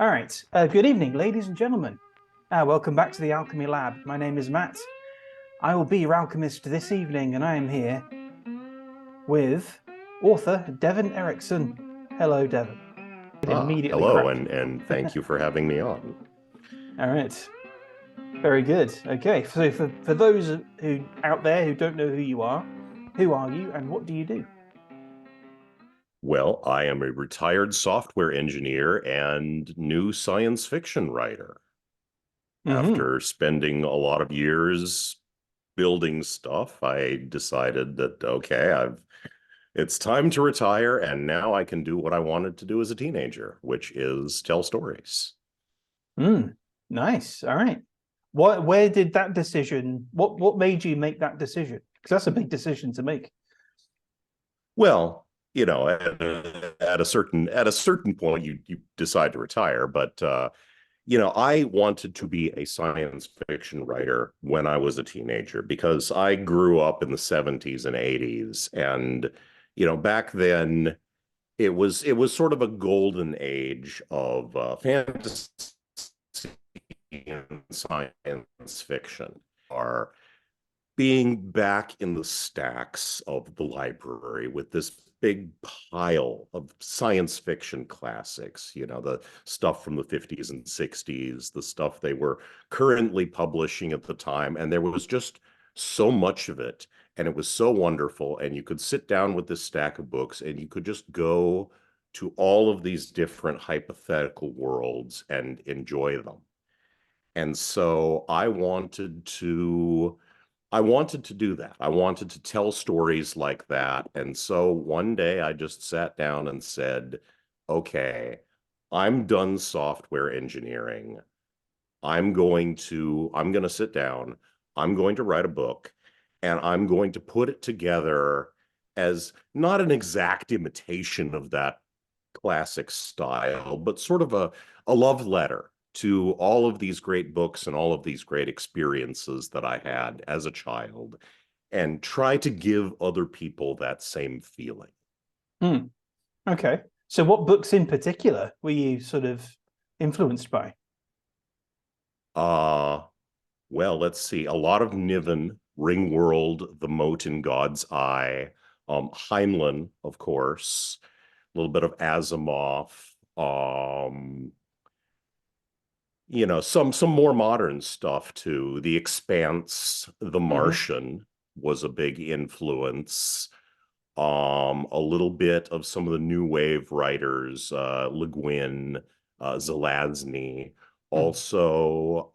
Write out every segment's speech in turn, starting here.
All right. Good evening, ladies and gentlemen. Welcome back to the Alchemy Lab. My name is Matt. I will be your alchemist this evening, and I am here with author Devon Eriksen. Hello, Devon. Immediately Hello, crack. and thank you for having me on. All right. Very good. Okay. So for those who out there who don't know who you are you and what do you do? Well, I am a retired software engineer and new science fiction writer. Mm-hmm. After spending a lot of years building stuff, I decided that, okay, it's time to retire, and now I can do what I wanted to do as a teenager, which is tell stories. Nice. All right. Where did that decision, what made you make that decision? Because that's a big decision to make. Well, at a certain point, you decide to retire, but I wanted to be a science fiction writer when I was a teenager because I grew up in the 70s and 80s. And, back then it was sort of a golden age of fantasy and science fiction. Are being back in the stacks of the library with this big pile of science fiction classics, the stuff from the 50s and 60s, the stuff they were currently publishing at the time. And there was just so much of it. And it was so wonderful. And you could sit down with this stack of books and you could just go to all of these different hypothetical worlds and enjoy them. And so I wanted to do that. I wanted to tell stories like that. And so one day I just sat down and said, okay, I'm done software engineering. I'm going to sit down. I'm going to write a book and I'm going to put it together as not an exact imitation of that classic style, but sort of a love letter to all of these great books and all of these great experiences that I had as a child, and try to give other people that same feeling. Hmm. Okay. So what books in particular were you sort of influenced by? Uh, well, let's see. A lot of Niven, Ringworld, The Moat in God's Eye, Heinlein, of course, a little bit of Asimov, some more modern stuff too. The Expanse, The Mm-hmm. Martian was a big influence. A little bit of some of the new wave writers, Le Guin, Zelazny, also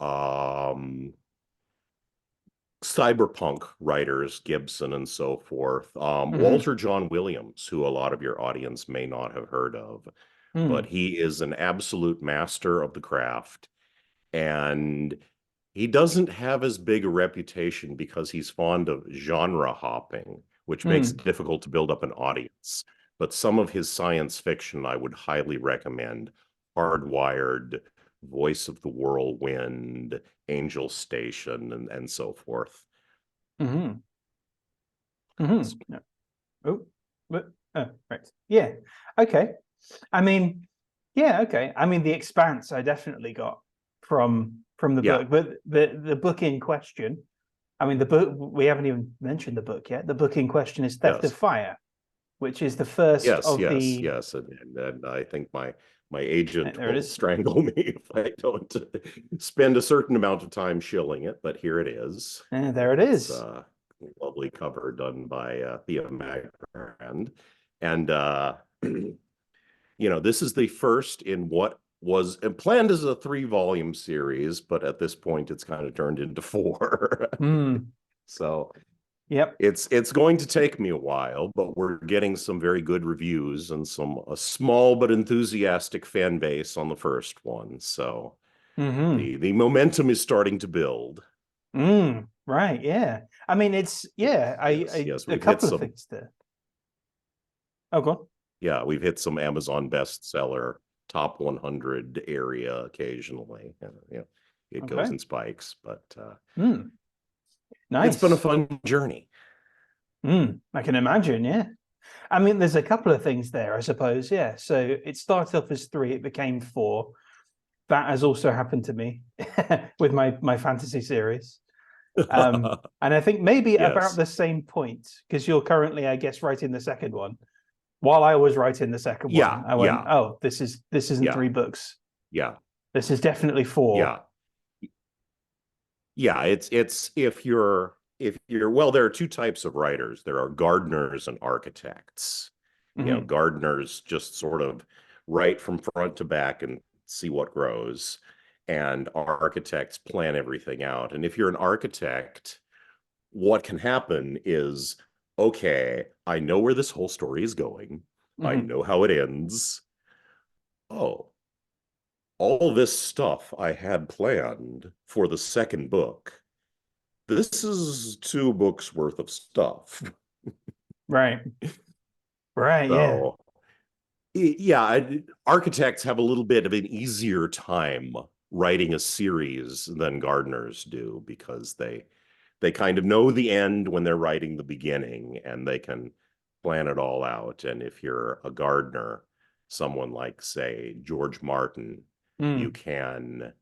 cyberpunk writers, Gibson and so forth. Mm-hmm. Walter John Williams, who a lot of your audience may not have heard of, but Mm. he is an absolute master of the craft. And he doesn't have as big a reputation because he's fond of genre hopping, which makes it Mm. difficult to build up an audience. But some of his science fiction I would highly recommend. Hardwired, Voice of the Whirlwind, Angel Station, and so forth. Mm-hmm. Mm-hmm. No. Oh, but right. Yeah. Okay. I mean, yeah, okay. I mean, The Expanse I definitely got from the Yeah. book, but the book in question, I mean, the book we haven't even mentioned the book yet. The book in question is Theft of Yes. Fire, which is the first Yes, of yes, the yes. And I think my agent there it will is. strangle me if I don't spend a certain amount of time shilling it, but here it is. There it It's is. a lovely cover done by Thea Magbrand. And this is the first in what was planned as a 3-volume series, but at this point it's kind of turned into 4. Mm. So Yep. it's going to take me a while, but we're getting some very good reviews and a small but enthusiastic fan base on the first one. So Mm-hmm. the momentum is starting to build. Right. Yeah. I mean, it's yeah. Yes, I yes, a we've hit couple of some. things there. Oh, go on. Yeah, we've hit some Amazon bestseller top 100 area occasionally. It goes Okay. in spikes, but it's been a Nice. fun journey. I can imagine. Yeah. I mean, there's a couple of things there, I suppose. Yeah. So it started off as three, it became four. that has also happened to me with my fantasy series. And I think maybe about Yes. the same point, because you're currently, I guess, writing the second one. While I was writing the second Yeah, one, I went, yeah, "Oh, this isn't yeah, 3 books. yeah, This is definitely 4." yeah. Yeah, it's if you're well, there are two types of writers. There are gardeners and architects. Hmm. Gardeners just sort of write from front to back and see what grows. And architects plan everything out. And if you're an architect, what can happen is, okay, I know where this whole story is going. I Hmm. know how it ends. Oh, all this stuff I had planned for the second book. This is 2 books worth of stuff. Right. Right. Yeah. So, yeah, architects have a little bit of an easier time writing a series than gardeners do because they kind of know the end when they're writing the beginning and they can plan it all out. And if you're a gardener, someone like, say, George Martin, you Mm. can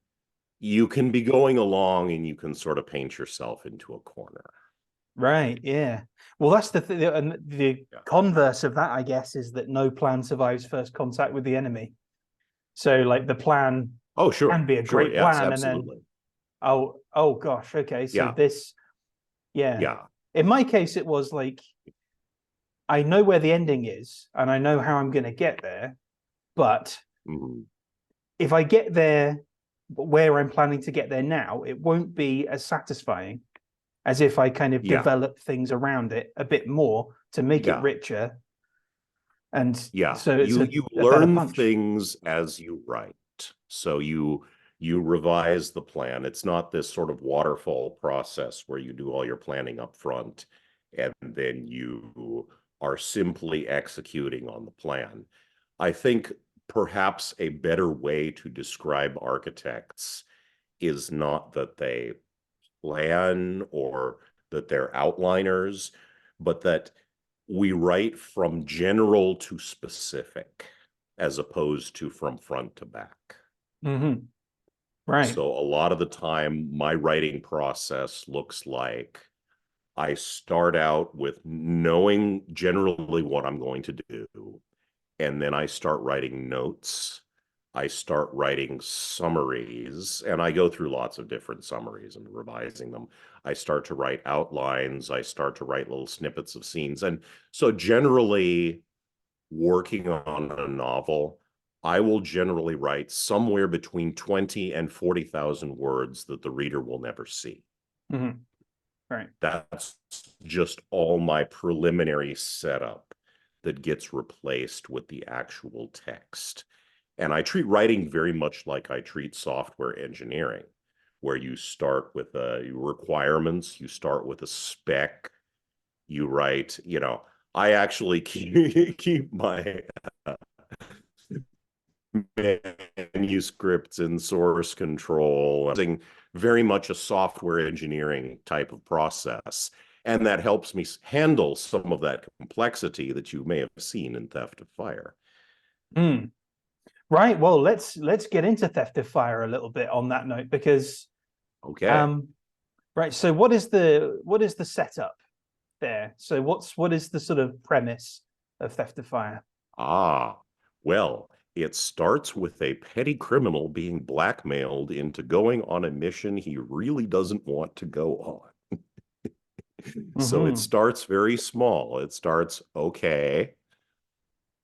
you can be going along and you can sort of paint yourself into a corner. Right. Yeah. Well, that's and the Yeah. converse of that, I guess, is that no plan survives first contact with the enemy. So, like, the plan Oh, can sure, be a sure, great yes, plan, and then, absolutely. oh gosh, okay, so Yeah, this, yeah. yeah, In my case, it was like I know where the ending is, and I know how I'm going to get there, but mhm, if I get there where I'm planning to get there now, it won't be as satisfying as if I kind of yeah, develop things around it a bit more to make it yeah, richer. And yeah. so it's You a better learn punch. things as you write. So you revise the plan. It's not this sort of waterfall process where you do all your planning up front and then you are simply executing on the plan. I think perhaps a better way to describe architects is not that they plan or that they're outliners, but that we write from general to specific as opposed to from front to back. Mm-hmm. Right. So a lot of the time, my writing process looks like I start out with knowing generally what I'm going to do, and then I start writing notes. I start writing summaries, and I go through lots of different summaries and revising them. I start to write outlines. I start to write little snippets of scenes. And so, generally, working on a novel, I will generally write somewhere between 20 and 40,000 words that the reader will never see. Mm-hmm. Right. That's just all my preliminary setup that gets replaced with the actual text. And I treat writing very much like I treat software engineering, where you start with requirements, you start with a spec, you write, I actually keep my manuscripts in source control, using very much a software engineering type of process. And that helps me handle some of that complexity that you may have seen in Theft of Fire. Mm. Right. Well, let's get into Theft of Fire a little bit on that note because Okay. um right, so what is the setup there? So what is the sort of premise of Theft of Fire? Ah, well, it starts with a petty criminal being blackmailed into going on a mission he really doesn't want to go on. So it Mm-hmm. starts very small. It starts, okay,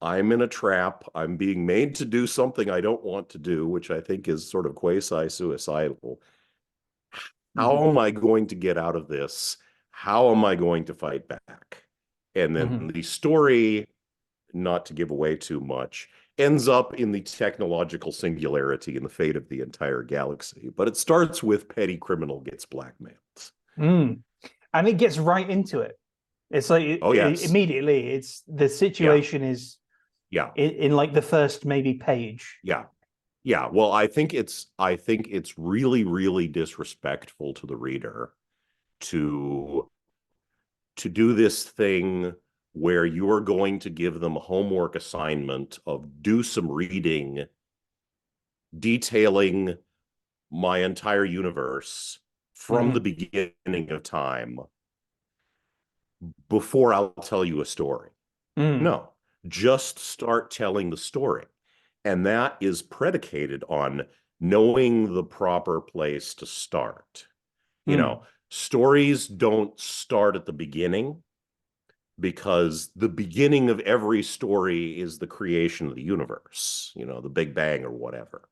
I'm in a trap. I'm being made to do something I don't want to do, which I think is sort of quasi-suicidal. Mm-hmm. How am I going to get out of this? How am I going to fight back? And then Mm-hmm. the story, not to give away too much, ends up in the technological singularity and the fate of the entire galaxy. But it starts with petty criminal gets blackmailed. Mm. And it gets right into it. It's like Oh, yes. immediately it's the Yeah. situation is Yeah. in like the first maybe page. Yeah. Yeah. Well, I think it's really, really disrespectful to the reader to do this thing where you're going to give them a homework assignment of do some reading detailing my entire universe from the beginning of time before I'll tell you a story. No, just start telling the story. And that is predicated on knowing the proper place to start. You know, stories don't start at the beginning, because the beginning of every story is the creation of the universe, you know, the Big Bang or whatever.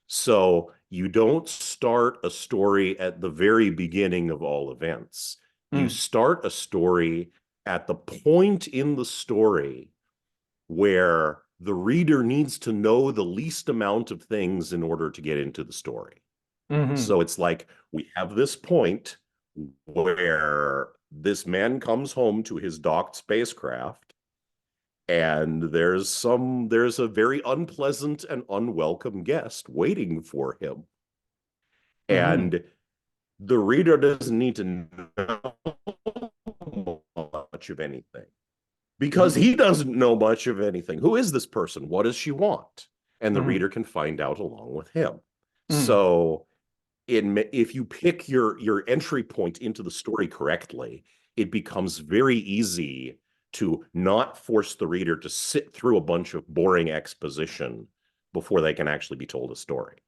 So you don't start a story at the very beginning of all events. You start a story at the point in the story where the reader needs to know the least amount of things in order to get into the story. So it's like we have this point where this man comes home to his docked spacecraft, and there's a very unpleasant and unwelcome guest waiting for him. And the reader doesn't need to know much of anything, because he doesn't know much of anything. Who is this person? What does she want? And the reader can find out along with him. So if you pick your entry point into the story correctly, it becomes very easy to not force the reader to sit through a bunch of boring exposition before they can actually be told a story.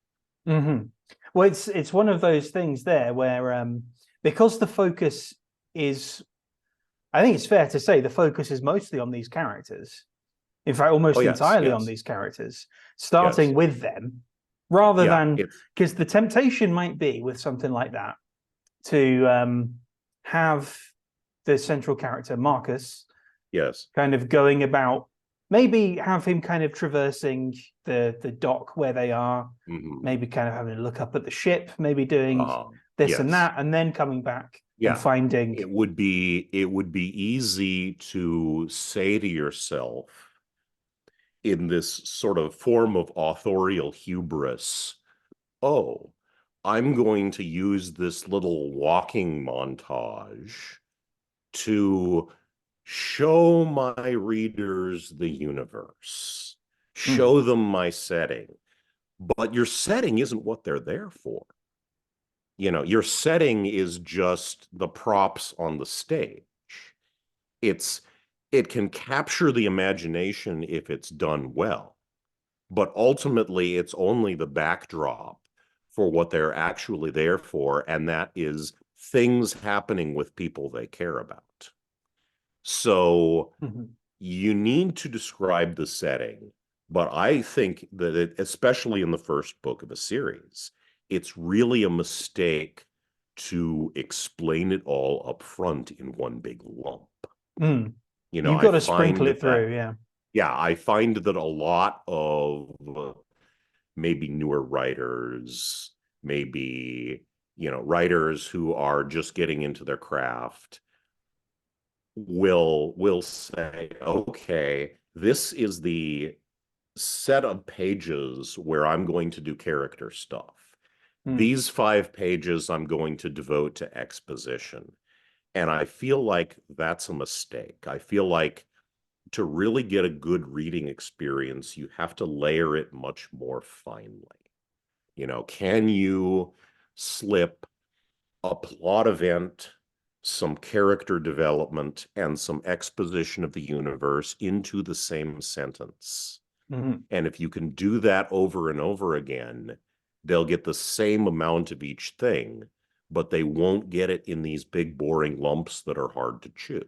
Well, it's one of those things there where because the focus is, I think it's fair to say the focus is mostly on these characters. In fact, almost entirely on these characters, starting with them, rather than, because the temptation might be with something like that to have the central character, Marcus, kind of going about, maybe have him kind of traversing the dock where they are, maybe kind of having a look up at the ship, maybe doing this and that, and then coming back and finding. It would be easy to say to yourself, in this sort of form of authorial hubris, oh, I'm going to use this little walking montage to show my readers the universe, show them my setting. But your setting isn't what they're there for. You know, your setting is just the props on the stage. It can capture the imagination if it's done well, but ultimately it's only the backdrop for what they're actually there for, and that is things happening with people they care about. So you need to describe the setting, but I think that especially in the first book of a series, it's really a mistake to explain it all up front in one big lump. You know, you've got to sprinkle it through. Yeah, I find that a lot of maybe newer writers, maybe, you know, writers who are just getting into their craft will say, okay, this is the set of pages where I'm going to do character stuff. These 5 pages I'm going to devote to exposition. And I feel like that's a mistake. I feel like to really get a good reading experience, you have to layer it much more finely. You know, can you slip a plot event, some character development, and some exposition of the universe into the same sentence? And if you can do that over and over again, they'll get the same amount of each thing, but they won't get it in these big, boring lumps that are hard to chew.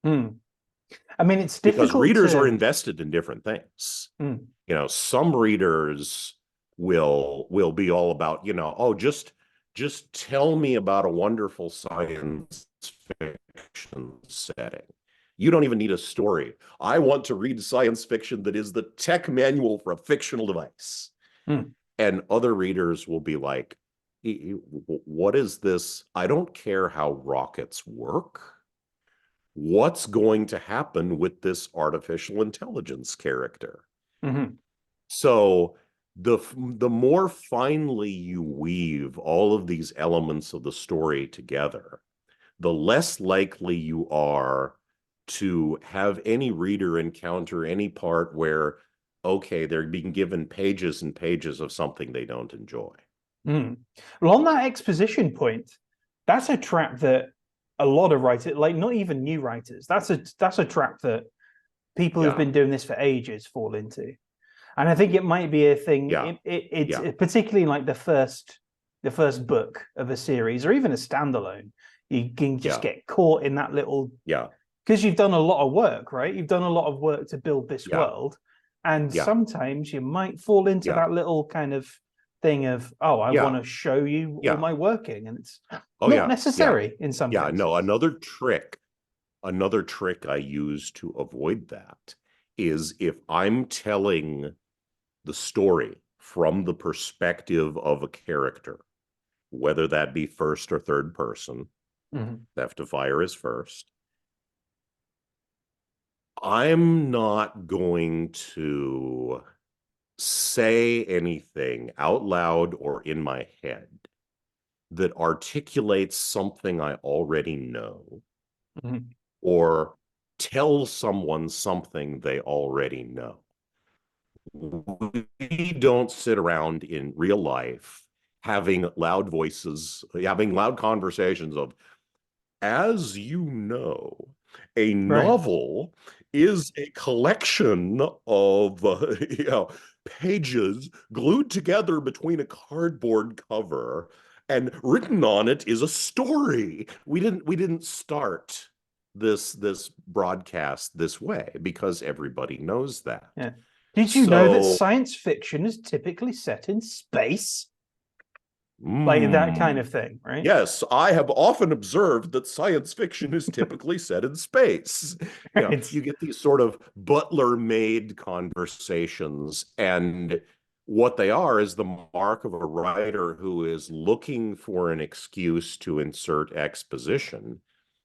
I mean, it's difficult because readers are invested in different things. You know, some readers will be all about, you know, oh, just tell me about a wonderful science fiction setting. You don't even need a story. I want to read science fiction that is the tech manual for a fictional device. And other readers will be like, what is this? I don't care how rockets work. What's going to happen with this artificial intelligence character? So the more finely you weave all of these elements of the story together, the less likely you are to have any reader encounter any part where okay, they're being given pages and pages of something they don't enjoy. Mm. Well, on that exposition point, that's a trap that a lot of writers, like not even new writers, that's a trap that people who've Yeah, been doing this for ages fall into. And I think it might be a thing. yeah, It's yeah, particularly like the first book of a series, or even a standalone. You can just yeah, get caught in that little, yeah, because you've done a lot of work, right? You've done a lot of work to build this yeah, world, and yeah, sometimes you might fall into yeah, that little kind of thing of, oh, I want yeah, to show you all yeah. my working, and it's Oh not yeah, yeah, necessary in some yeah. No, cases. another trick I use to avoid that is if I'm telling the story from the perspective of a character, whether that be first or third person, Mhm. Theft of Fire is first. I'm not going to say anything out loud or in my head that articulates something I already know Mhm. or tell someone something they already know. We don't sit around in real life having loud voices, having loud conversations of, as you know, a Right. novel is a collection of pages glued together between a cardboard cover, and written on it is a story. We didn't start this broadcast this way because everybody knows that. Yeah. Did you know that So, science fiction is typically set in space? Like that kind mm, of thing, right? yes, I have often observed that science fiction is typically set in space. It's You get these sort of butler-made conversations, and what they are is the mark of a writer who is looking for an excuse to insert exposition,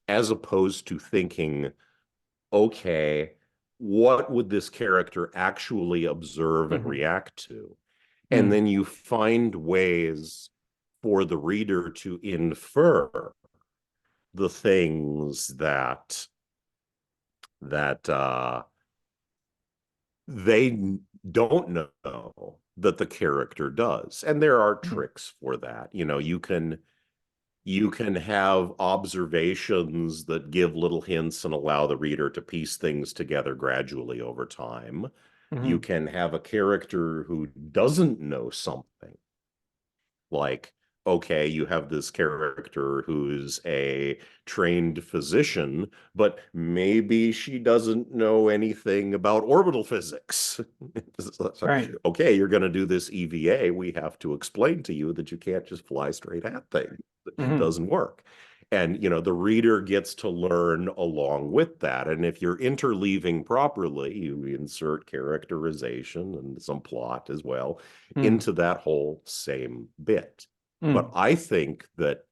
as opposed to thinking, okay, what would this character actually observe and Mhm. react to? And Mm. then you find ways for the reader to infer the things that they don't know that the character does. And there are Mhm. tricks for that. You can have observations that give little hints and allow the reader to piece things together gradually over time. You Mhm. can have a character who doesn't know something, like, okay, you have this character who's a trained physician, but maybe she doesn't know anything about orbital physics. Right. Okay, you're going to do this EVA. We have to explain to you that you can't just fly straight at things. It Mhm. doesn't work. And, the reader gets to learn along with that. And if you're interleaving properly, you insert characterization and some plot as well Mm. into that whole same bit. But Mm. I think that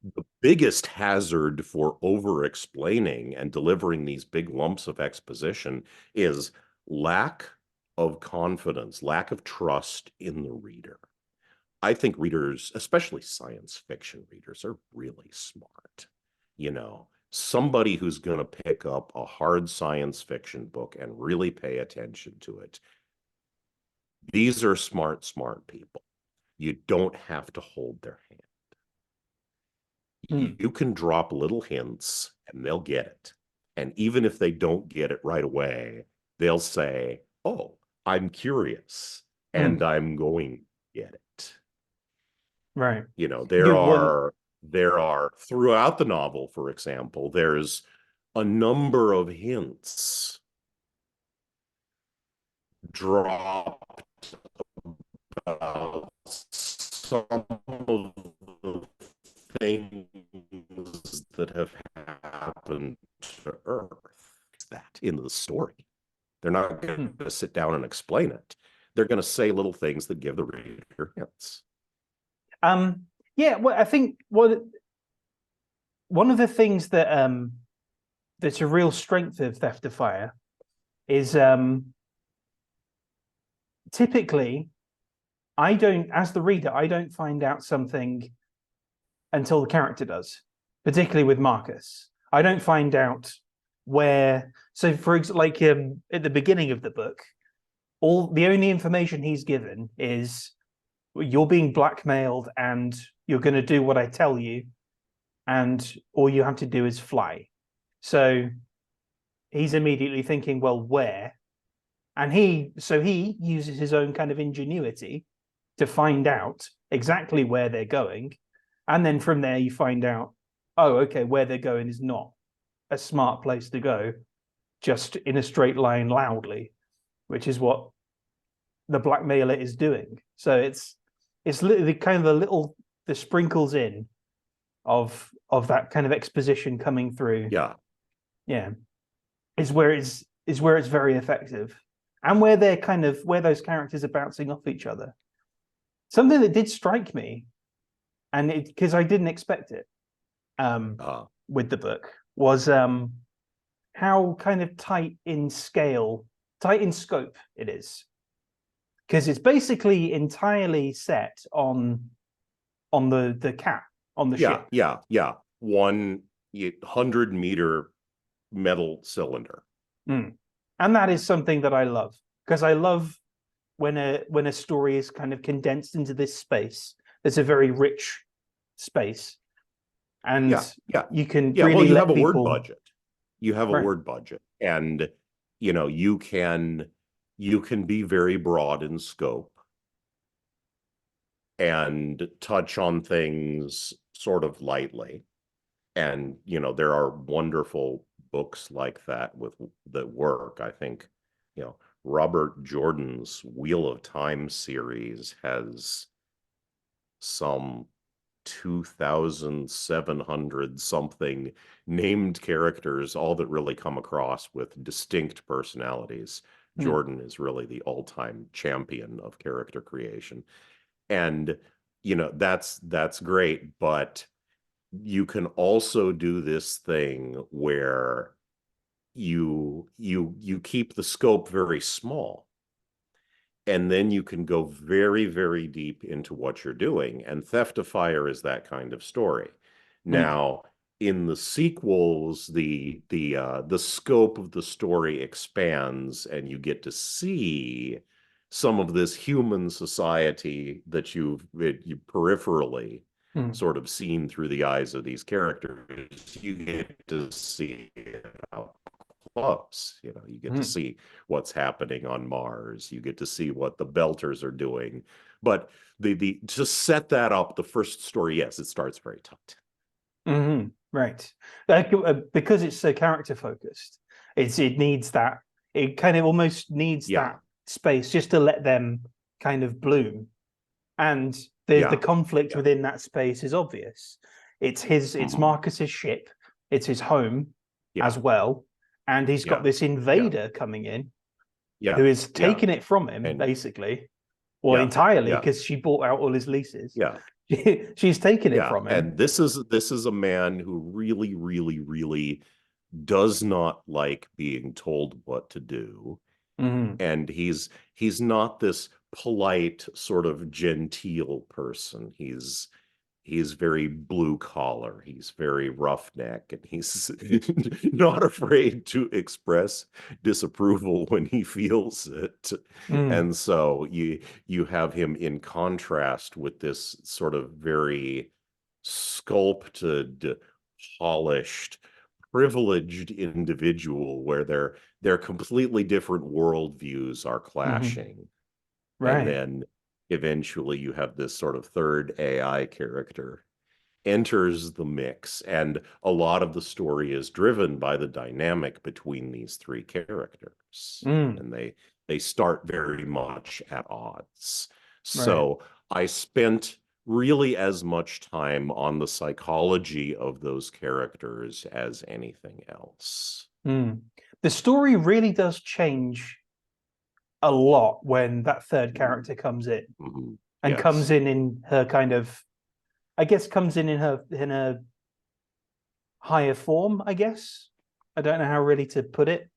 the biggest hazard for over explaining and delivering these big lumps of exposition is lack of confidence, lack of trust in the reader. I think readers, especially science fiction readers, are really smart. Somebody who's going to pick up a hard science fiction book and really pay attention to it. These are smart, smart people. You don't have to hold their hand. Mm. You can drop little hints and they'll get it. And even if they don't get it right away, they'll say, oh, I'm curious and Mm. I'm going to get it. Right. There Good one. are throughout the novel, for example, there's a number of hints dropped about some of the things that have happened to Earth. That in the story. They're not going Mm. to sit down and explain it. They're going to say little things that give the reader hints. Yeah, well, I think one of the things that's a real strength of Theft of Fire is typically as the reader, I don't find out something until the character does, particularly with Marcus. I don't find out where. So, for example, like at the beginning of the book, all the only information he's given is you're being blackmailed and you're going to do what I tell you, and all you have to do is fly. So he's immediately thinking, well, where? And he uses his own kind of ingenuity to find out exactly where they're going. And then from there, you find out, oh, okay, where they're going is not a smart place to go, just in a straight line loudly, which is what the blackmailer is doing. So it's literally kind of the sprinkles in of that kind of exposition coming through. Yeah, is where it's very effective, and where they're kind of where those characters are bouncing off each other. Something that did strike me, and because I didn't expect it, with the book was how kind of tight in scope it is, because it's basically entirely set on the cap on the ship. 100-meter metal cylinder. And that is something that I love, because I love when a story is kind of condensed into this space. There's a very rich space, and you can really have a people... word budget. You have a word budget, and you can be very broad in scope and touch on things sort of lightly. And there are wonderful books like that that work. I think Robert Jordan's Wheel of Time series has some 2,700 something named characters, all that really come across with distinct personalities. Jordan is really the all-time champion of character creation. And that's great, but you can also do this thing where you keep the scope very small, and then you can go very, very deep into what you're doing. And Theft of Fire is that kind of story. Now, in the sequels, the scope of the story expands, and you get to see some of this human society that you peripherally sort of seen through the eyes of these characters. You get to see it up close. You get to see what's happening on Mars. You get to see what the Belters are doing. But the to set that up, the first story, yes, it starts very tight. Right. Because it's so character focused, it needs that. It kind of almost needs that space just to let them kind of bloom. And the conflict within that space is obvious. It's Marcus's ship. It's his home as well. And he's got this invader coming in who is taking it from him, basically. Well, entirely, because she bought out all his leases. She's taken it from him. And this is a man who really, really, really does not like being told what to do. And he's not this polite, sort of genteel person. He's very blue collar. He's very roughneck, and he's not afraid to express disapproval when he feels it. And so you have him in contrast with this sort of very sculpted, polished, privileged individual, where their completely different worldviews are clashing. And then eventually you have this sort of third AI character enters the mix, and a lot of the story is driven by the dynamic between these three characters. And they start very much at odds. So I spent really as much time on the psychology of those characters as anything else. The story really does change a lot when that third character comes in and comes in her kind of, I guess, comes in her higher form, I guess. I don't know how really to put it,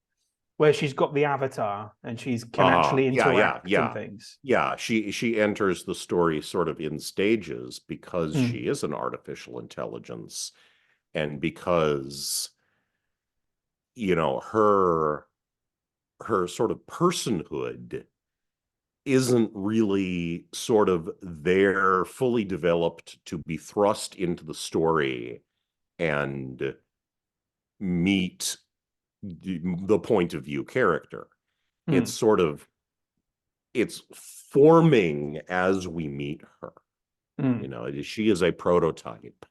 where she's got the avatar and she can actually interact and things. She enters the story sort of in stages, because she is an artificial intelligence, and because her sort of personhood isn't really sort of there fully developed to be thrust into the story and meet the point of view character. It's sort of, it's forming as we meet her. You know, she is a prototype,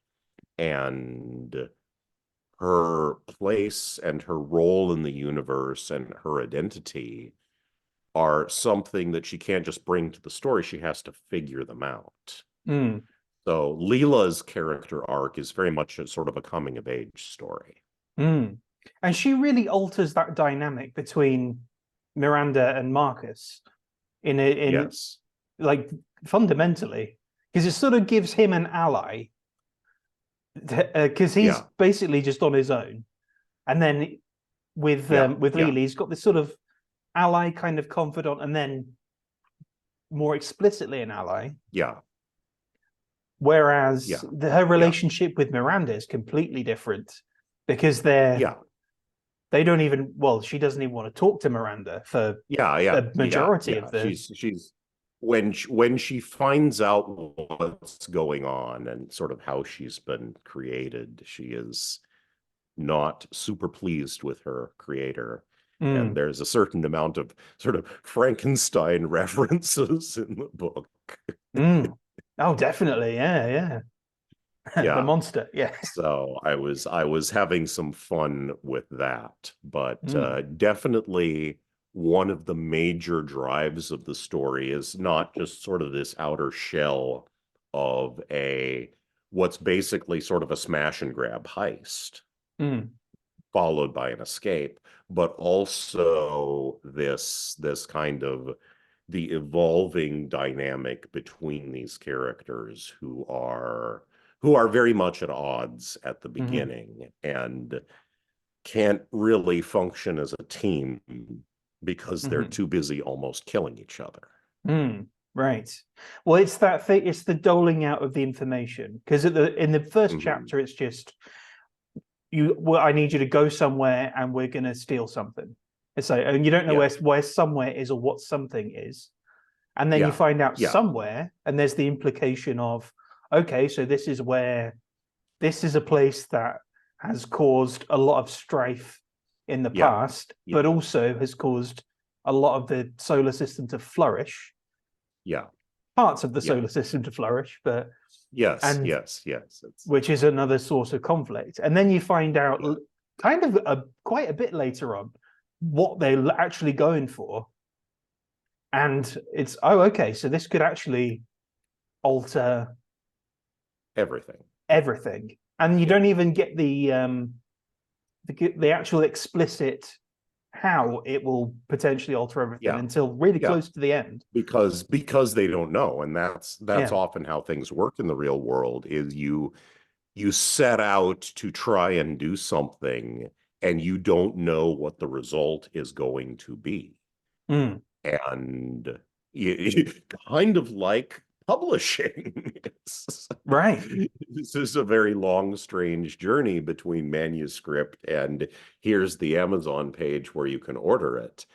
and her place and her role in the universe and her identity are something that she can't just bring to the story. She has to figure them out. So Leela's character arc is very much a sort of a coming of age story. And she really alters that dynamic between Miranda and Marcus Yes. like fundamentally, because it sort of gives him an ally, because he's basically just on his own, and then with Leela, he's got this sort of ally, kind of confidant, and then more explicitly an ally. Whereas her relationship with Miranda is completely different, because they don't even, well, she doesn't even want to talk to Miranda for the majority of the. She's when she finds out what's going on and sort of how she's been created, she is not super pleased with her creator. And there's a certain amount of sort of Frankenstein references in the book. Oh, definitely. Yeah. The monster. Yeah. So I was having some fun with that, but definitely one of the major drives of the story is not just sort of this outer shell of what's basically sort of a smash and grab heist, followed by an escape, but also this kind of the evolving dynamic between these characters who are very much at odds at the beginning and can't really function as a team because they're too busy almost killing each other. Right. Well, it's that thing. It's the doling out of the information, because in the first chapter, it's just I need you to go somewhere and we're going to steal something. It's like, and you don't know where somewhere is or what something is, and then you find out somewhere, and there's the implication of, okay, so this is a place that has caused a lot of strife in the past, but also has caused a lot of the solar system to flourish. Parts of the solar system to flourish, but which is another source of conflict. And then you find out kind of quite a bit later on what they're actually going for. And it's, oh, okay, so this could actually alter everything. And you don't even get the actual explicit how it will potentially alter everything until really close to the end, because they don't know. And that's often how things work in the real world, is you set out to try and do something and you don't know what the result is going to be. And you kind of like publishing. Right. This is a very long, strange journey between manuscript and here's the Amazon page where you can order it.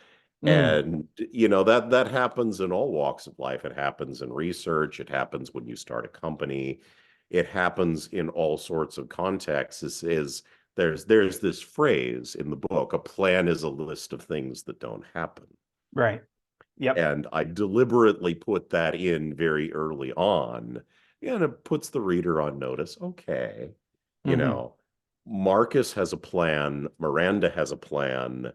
And, you know, that happens in all walks of life. It happens in research. It happens when you start a company. It happens in all sorts of contexts. There's this phrase in the book, a plan is a list of things that don't happen. Right. Yep. And I deliberately put that in very early on, and it puts the reader on notice. Okay, you know, Marcus has a plan, Miranda has a plan.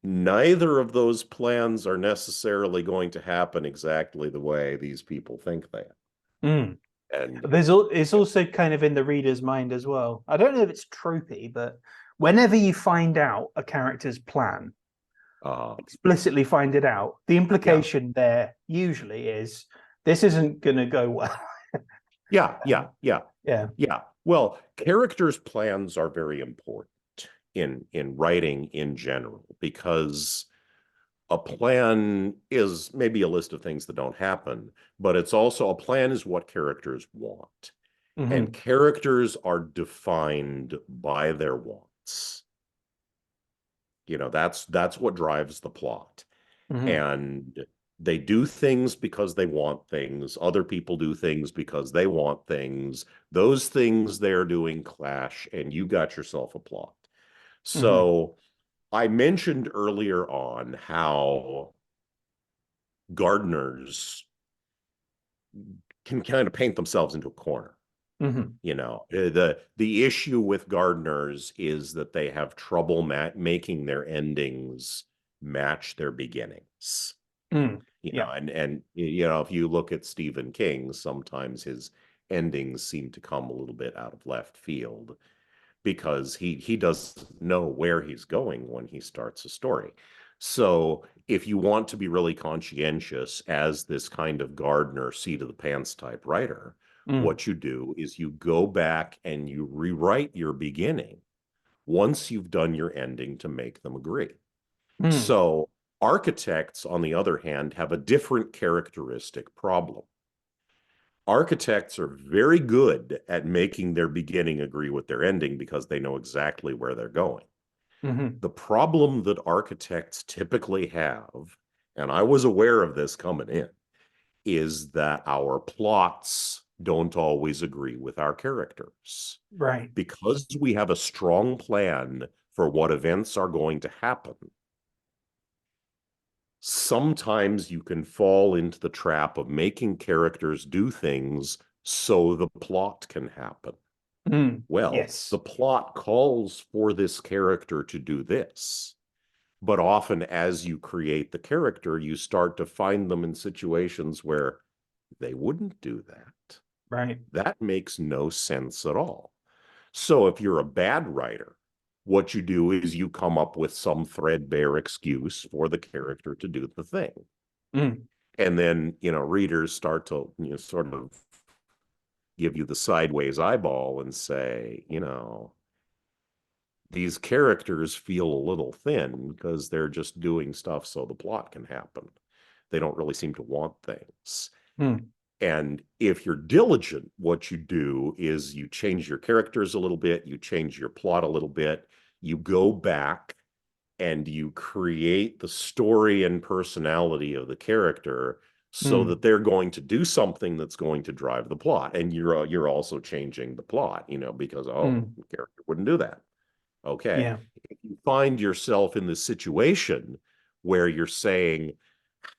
Neither of those plans are necessarily going to happen exactly the way these people think they are. And it's also kind of in the reader's mind as well. I don't know if it's tropey, but whenever you find out a character's plan, explicitly find it out, the implication there usually is this isn't going to go well. Yeah. Well, characters' plans are very important in writing in general, because a plan is maybe a list of things that don't happen, but it's also, a plan is what characters want. And characters are defined by their wants. You know, that's what drives the plot. And They do things because they want things. Other people do things because they want things. Those things they're doing clash, and you got yourself a plot. So I mentioned earlier on how gardeners can kind of paint themselves into a corner. You know, the issue with gardeners is that they have trouble making their endings match their beginnings. You know, Yeah. and you know, if you look at Stephen King, sometimes his endings seem to come a little bit out of left field because he doesn't know where he's going when he starts a story. So if you want to be really conscientious as this kind of gardener, seat of the pants type writer, what you do is you go back and you rewrite your beginning once you've done your ending to make them agree. So architects, on the other hand, have a different characteristic problem. Architects are very good at making their beginning agree with their ending because they know exactly where they're going. The problem that architects typically have, and I was aware of this coming in, is that our plots don't always agree with our characters. Right. Because we have a strong plan for what events are going to happen, sometimes you can fall into the trap of making characters do things so the plot can happen. Well, Yes. the plot calls for this character to do this. But often, as you create the character, you start to find them in situations where they wouldn't do that. Right. That makes no sense at all. So if you're a bad writer, what you do is you come up with some threadbare excuse for the character to do the thing. And then, you know, readers start to, you know, sort of give you the sideways eyeball and say, you know, these characters feel a little thin because they're just doing stuff so the plot can happen. They don't really seem to want things. And if you're diligent, what you do is you change your characters a little bit, you change your plot a little bit, you go back and you create the story and personality of the character so that they're going to do something that's going to drive the plot. And you're also changing the plot, you know, because the character wouldn't do that. Okay. Yeah. If you find yourself in this situation where you're saying,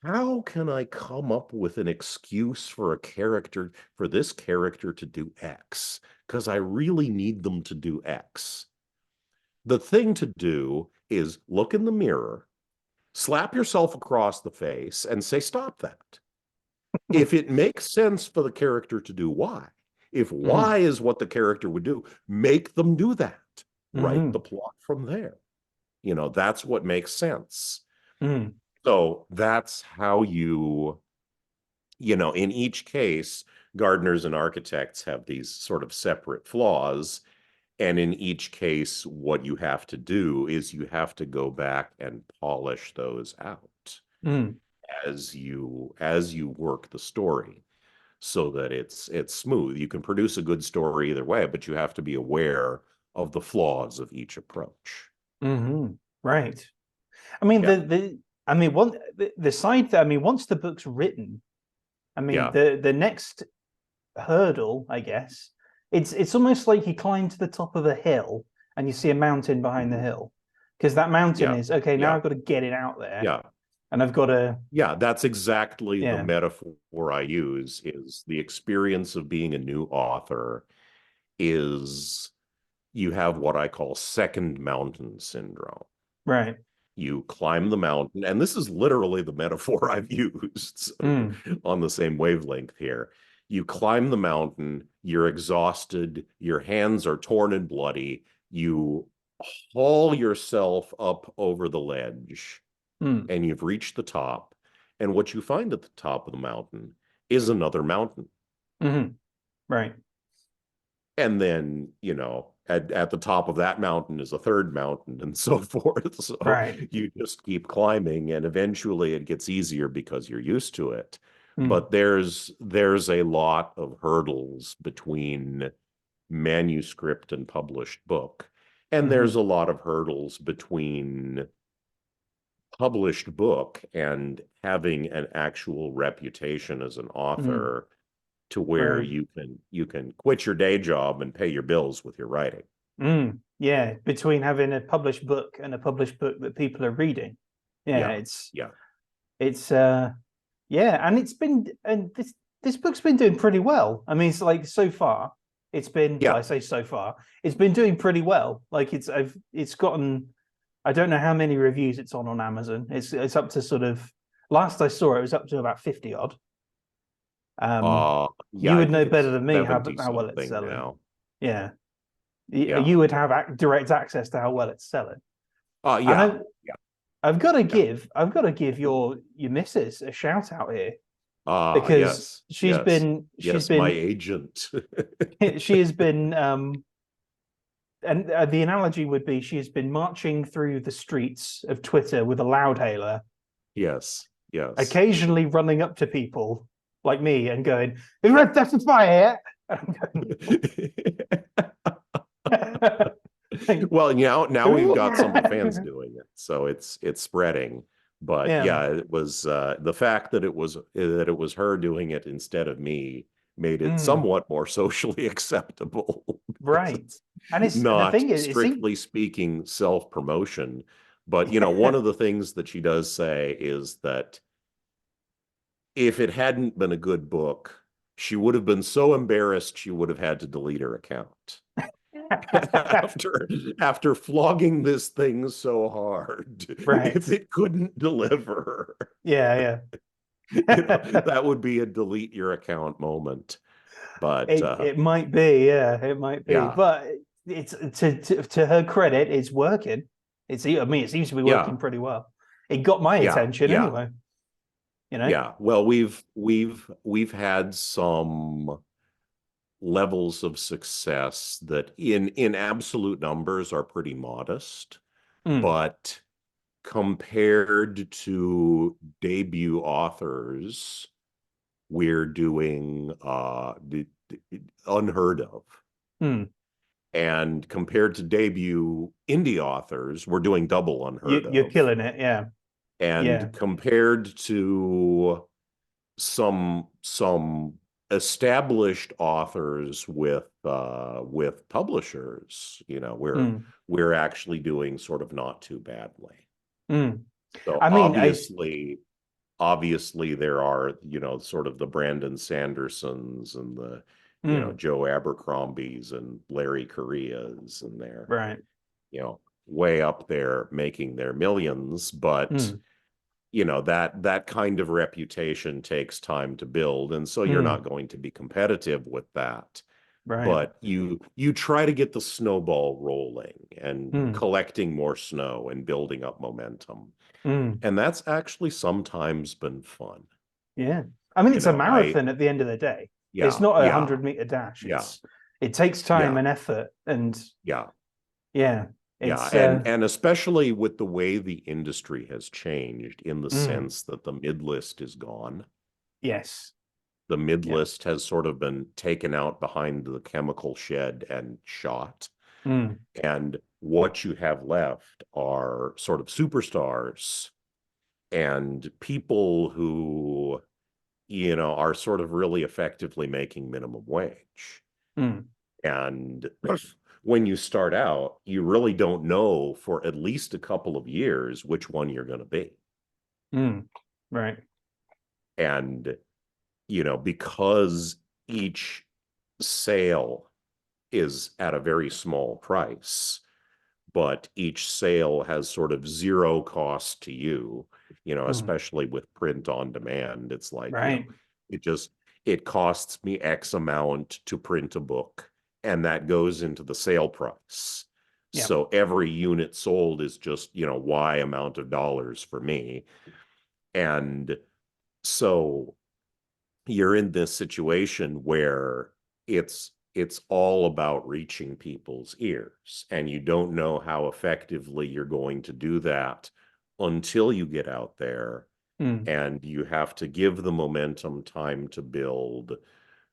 how can I come up with an excuse for a character, for this character to do X? Because I really need them to do X. The thing to do is look in the mirror, slap yourself across the face, and say, stop that. If it makes sense for the character to do Y, if Y is what the character would do, make them do that. Write the plot from there. You know, that's what makes sense. So that's how you know, in each case, gardeners and architects have these sort of separate flaws. And in each case, what you have to do is you have to go back and polish those out as you work the story so that it's smooth. You can produce a good story either way, but you have to be aware of the flaws of each approach. Right. I mean, Yeah. the side that, I mean, once the book's written, I mean, Yeah. the next hurdle, I guess, it's almost like you climb to the top of a hill and you see a mountain behind the hill, because that mountain Yeah. is okay. Now Yeah. I've got to get it out there, Yeah. and I've got to, Yeah, that's exactly the yeah, metaphor I use is the experience of being a new author is you have what I call second mountain syndrome. right, You climb the mountain, and this is literally the metaphor I've used, so on the same wavelength here. You climb the mountain, you're exhausted, your hands are torn and bloody, you haul yourself up over the ledge, and you've reached the top. And what you find at the top of the mountain is another mountain. right, And then, you know, at the top of that mountain is a third mountain and so forth. So right, you just keep climbing and eventually it gets easier because you're used to it. But there's a lot of hurdles between manuscript and published book. And there's a lot of hurdles between published book and having an actual reputation as an Mm, author to where right. you can quit your day job and pay your bills with your writing. Yeah, between having a published book and a published book that people are reading. Yeah, Yeah, yeah. it's yeah, and this book's been doing pretty well. I mean, it's like so far, it's been well, Yeah. I say so far, it's been doing pretty well. Like it's gotten I don't know how many reviews it's on Amazon. It's up to sort of last I saw it was up to about 50 odd. Yeah, You I would know think better it's than me how 70 well it's something selling. now. Yeah, Yeah. you would have direct access to how well it's selling. And Yeah. Yeah. Yeah. I've got to give your missus a shout out here because Yes. Yes. she's Yes, my been agent. she has been and the analogy would be she has been marching through the streets of Twitter with a loudhailer, Yes. Yes. occasionally running up to people like me and going, "Is Red Death of Fire here?" Well, now we've got some of the fans doing it, so it's spreading. But Yeah. yeah, it was the fact that it was her doing it instead of me made it Mm, somewhat more socially acceptable. right. It's And it's the not, thing is, it seems strictly speaking, self-promotion. But one of the things that she does say is that if it hadn't been a good book, she would have been so embarrassed she would have had to delete her account. after flogging this thing so hard, right. if it couldn't deliver, Yeah, yeah. that would be a delete your account moment. But It might be, yeah, it might be. yeah, But it's to her credit, it's working. I mean, it seems to be yeah, working pretty well. It got my yeah, attention yeah, anyway, you know? yeah. Well, we've had some levels of success that in absolute numbers are pretty modest, Mm, but compared to debut authors, we're doing unheard of. mm. And compared to debut indie authors, we're doing double unheard You're of. killing it, yeah. Yeah. And compared to some established authors with publishers, Mm, we're actually doing sort of not too badly. mm. So I mean, obviously there are, sort of the Brandon Sandersons and the, mm, Joe Abercrombies and Larry Correas, and they're, right. way up there making their millions. But, Mm, that kind of reputation takes time to build. And so you're mm, not going to be competitive with that. right. But you try to get the snowball rolling and Mm, collecting more snow and building up momentum. mm. And that's actually sometimes been fun. Yeah. I mean, You it's a know, I, marathon at the end of the day. It's yeah, not a yeah, 100-meter dash. yeah, It takes time yeah, and effort, and yeah, yeah, yeah. it's And especially with the way the industry has changed in the mm, sense that the mid list is gone. yes, The mid yeah, list has sort of been taken out behind the chemical shed and shot. mm, And what you have left are sort of superstars and people who, are sort of really effectively making minimum wage. mm, And when you start out, you really don't know for at least a couple of years which one you're going to be. mm, right, And, because each sale is at a very small price, but each sale has sort of zero cost to you, mm, especially with print on demand. It's like, right, it just, it costs me X amount to print a book, and that goes into the sale price. yeah, So every unit sold is just, Y amount of dollars for me. And so you're in this situation where it's all about reaching people's ears, and you don't know how effectively you're going to do that until you get out there, mm, and you have to give the momentum time to build.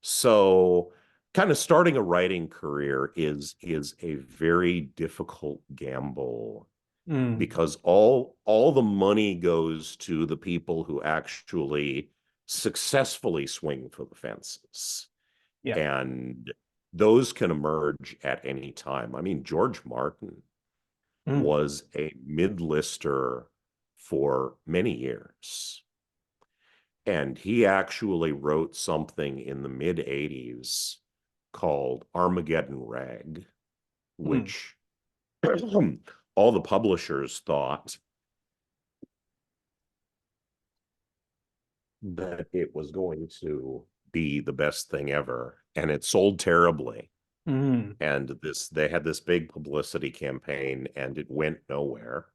So kind of starting a writing career is a very difficult gamble because all the money goes to the people who actually successfully swing for the fences. Yeah. And those can emerge at any time. I mean, George Martin Mm. was a mid-lister for many years. And he actually wrote something in the mid 80s called Armageddon Rag, Mm. which all the publishers thought that it was going to be the best thing ever. And it sold terribly. Mm. And they had this big publicity campaign and it went nowhere.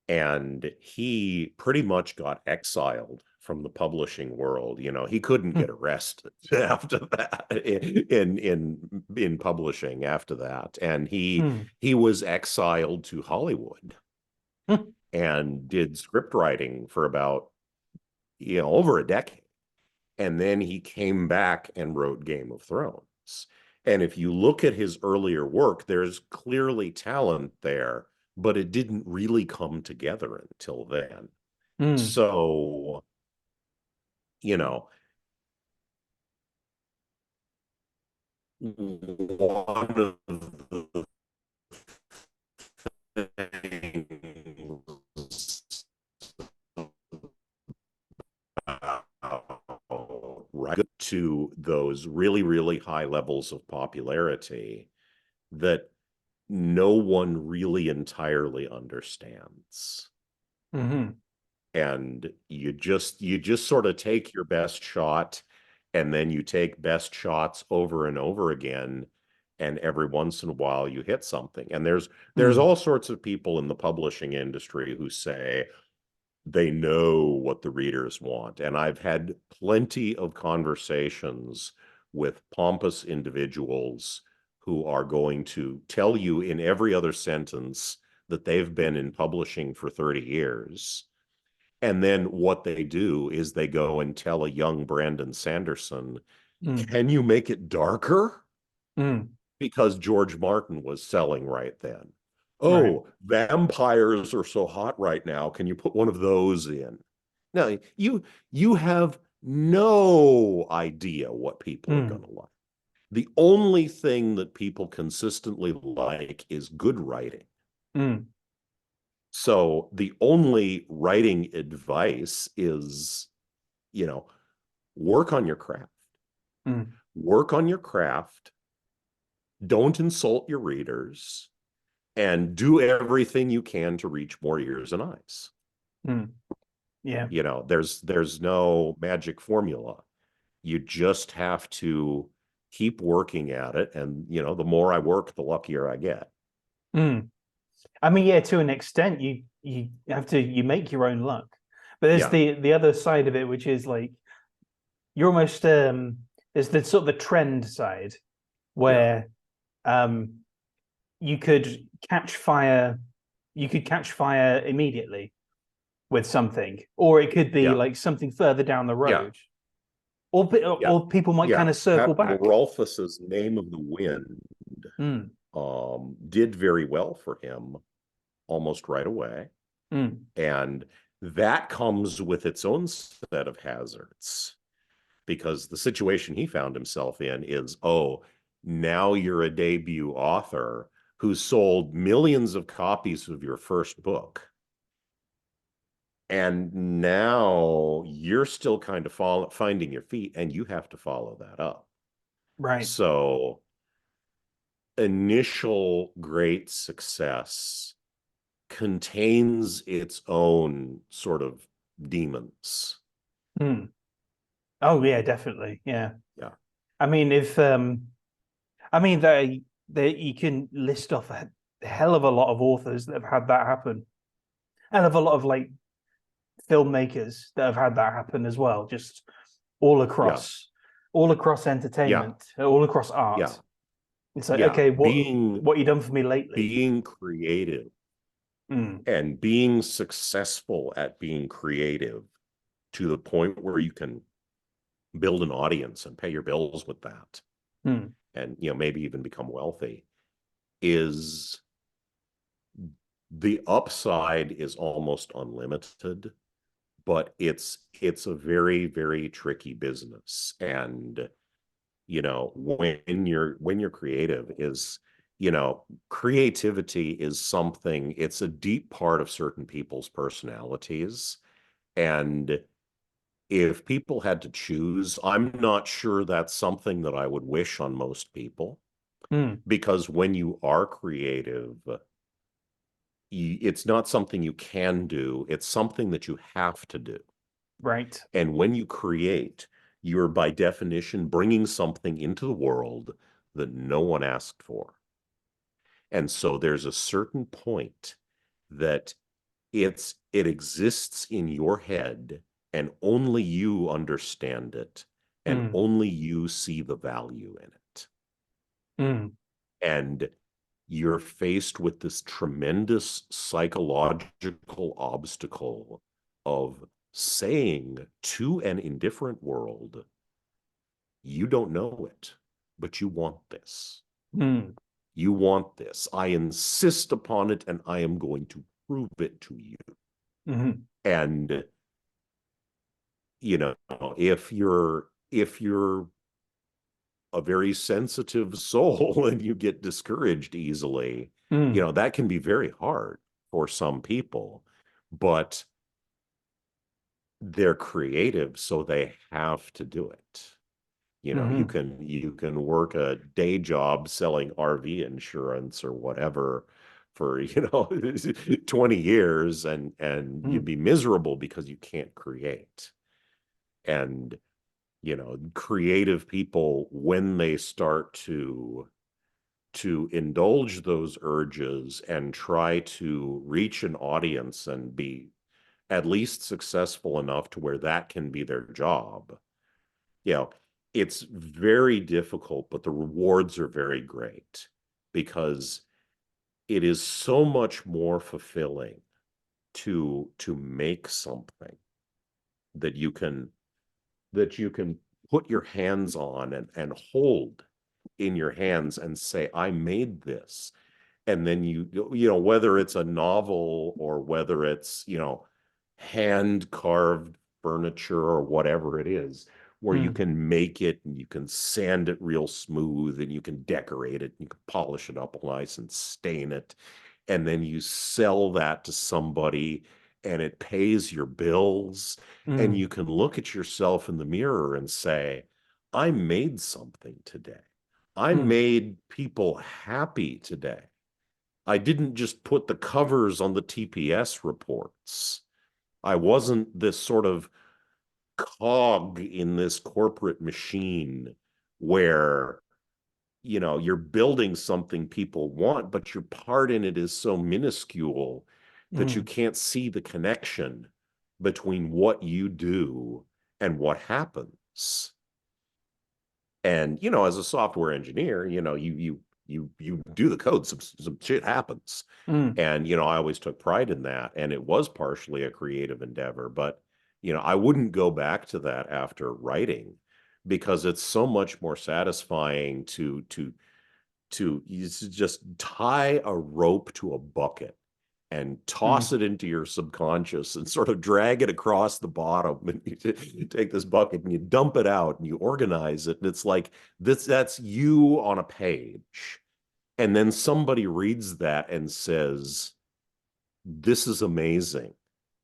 And he pretty much got exiled from the publishing world. You know, he couldn't get Mm. arrested after that in publishing after that. And Mm. he was exiled to Hollywood Mm. and did script writing for about, over a decade. And then he came back and wrote Game of Thrones. And if you look at his earlier work, there's clearly talent there, but it didn't really come together until then. Mm. So, you know, one of the things right to those really, really high levels of popularity that no one really entirely understands. Mm-hmm. And you just sort of take your best shot and then you take best shots over and over again, and every once in a while you hit something. And there's Mm. all sorts of people in the publishing industry who say they know what the readers want. And I've had plenty of conversations with pompous individuals who are going to tell you in every other sentence that they've been in publishing for 30 years. And then what they do is they go and tell a young Brandon Sanderson, Mm. can you make it darker? Mm. Because George Martin was selling right then. Right. Oh, vampires are so hot right now. Can you put one of those in? Now, you have no idea what people are going Mm. to like. The only thing that people consistently like is good writing. Mm. So the only writing advice is, you know, work on your craft. Mm. Work on your craft. Don't insult your readers and do everything you can to reach more ears and eyes. Mm. Yeah. There's no magic formula. You just have to keep working at it. And, the more I work, the luckier I get. Mm. I mean, yeah, to an extent, you have to you make your own luck. But there's Yeah, the other side of it, which is like you're almost there's the sort of the trend side yeah, where um you could catch fire you could catch fire immediately with something, or it could be yeah, like something further down the yeah, road, yeah, or people might kind yeah. of circle Pat back. Rolfus's Name of the Wind Mm. did very well for him almost right away. Mm. And that comes with its own set of hazards, because the situation he found himself in is, oh, now you're a debut author who sold millions of copies of your first book. And now you're still kind of finding your feet and you have to follow that up. Right. So initial great success contains its own sort of demons. Mm. Oh yeah, definitely. Yeah. Yeah. I mean, if I mean they you can list off a hell of a lot of authors that have had that happen. Hell of a lot of like filmmakers that have had that happen as well, just all Yeah. across all across Yeah. entertainment, all across art. Yeah. It's like, Yeah. okay, Being what you done for me lately? being creative Mm. and being successful at being creative to the point where you can build an audience and pay your bills with that, Mm. and maybe even become wealthy, is The upside is almost unlimited, but it's a very, very tricky business. And when you're creative is, creativity is something, it's a deep part of certain people's personalities. And if people had to choose, I'm not sure that's something that I would wish on most people, Mm, because when you are creative, it's not something you can do, it's something that you have to do. right. And when you create, you're by definition bringing something into the world that no one asked for. And so there's a certain point that it exists in your head, and only you understand it, and Mm, only you see the value in it. mm, And you're faced with this tremendous psychological obstacle of saying to an indifferent world, you don't know it, but you want this. mm, You want this. I insist upon it, and I am going to prove it to you. mm, And you know, if you're a very sensitive soul and you get discouraged easily, mm, that can be very hard for some people. But they're creative, so they have to do it. You mm, can work a day job selling RV insurance or whatever for 20 years, and you'd mm, be miserable because you can't create. And creative people, when they start to indulge those urges and try to reach an audience and be at least successful enough to where that can be their job, you know, it's very difficult, but the rewards are very great, because it is so much more fulfilling to make something that you can put your hands on and hold in your hands and say, I made this. And then whether it's a novel or whether it's hand carved furniture or whatever it is, where you mm, can make it and you can sand it real smooth and you can decorate it and you can polish it up nice and stain it, and then you sell that to somebody and it pays your bills, and mm, you can look at yourself in the mirror and say, I made something today. I mm, made people happy today. I didn't just put the covers on the TPS reports. I wasn't this sort of cog in this corporate machine where you're building something people want, but your part in it is so minuscule that you mm, can't see the connection between what you do and what happens. And as a software engineer, you do the code, some shit happens. mm, And I always took pride in that, and it was partially a creative endeavor, but I wouldn't go back to that after writing, because it's so much more satisfying to just tie a rope to a bucket and toss mm, it into your subconscious and sort of drag it across the bottom, and you take this bucket and you dump it out and you organize it, and it's like that's you on a page. And then somebody reads that and says, this is amazing,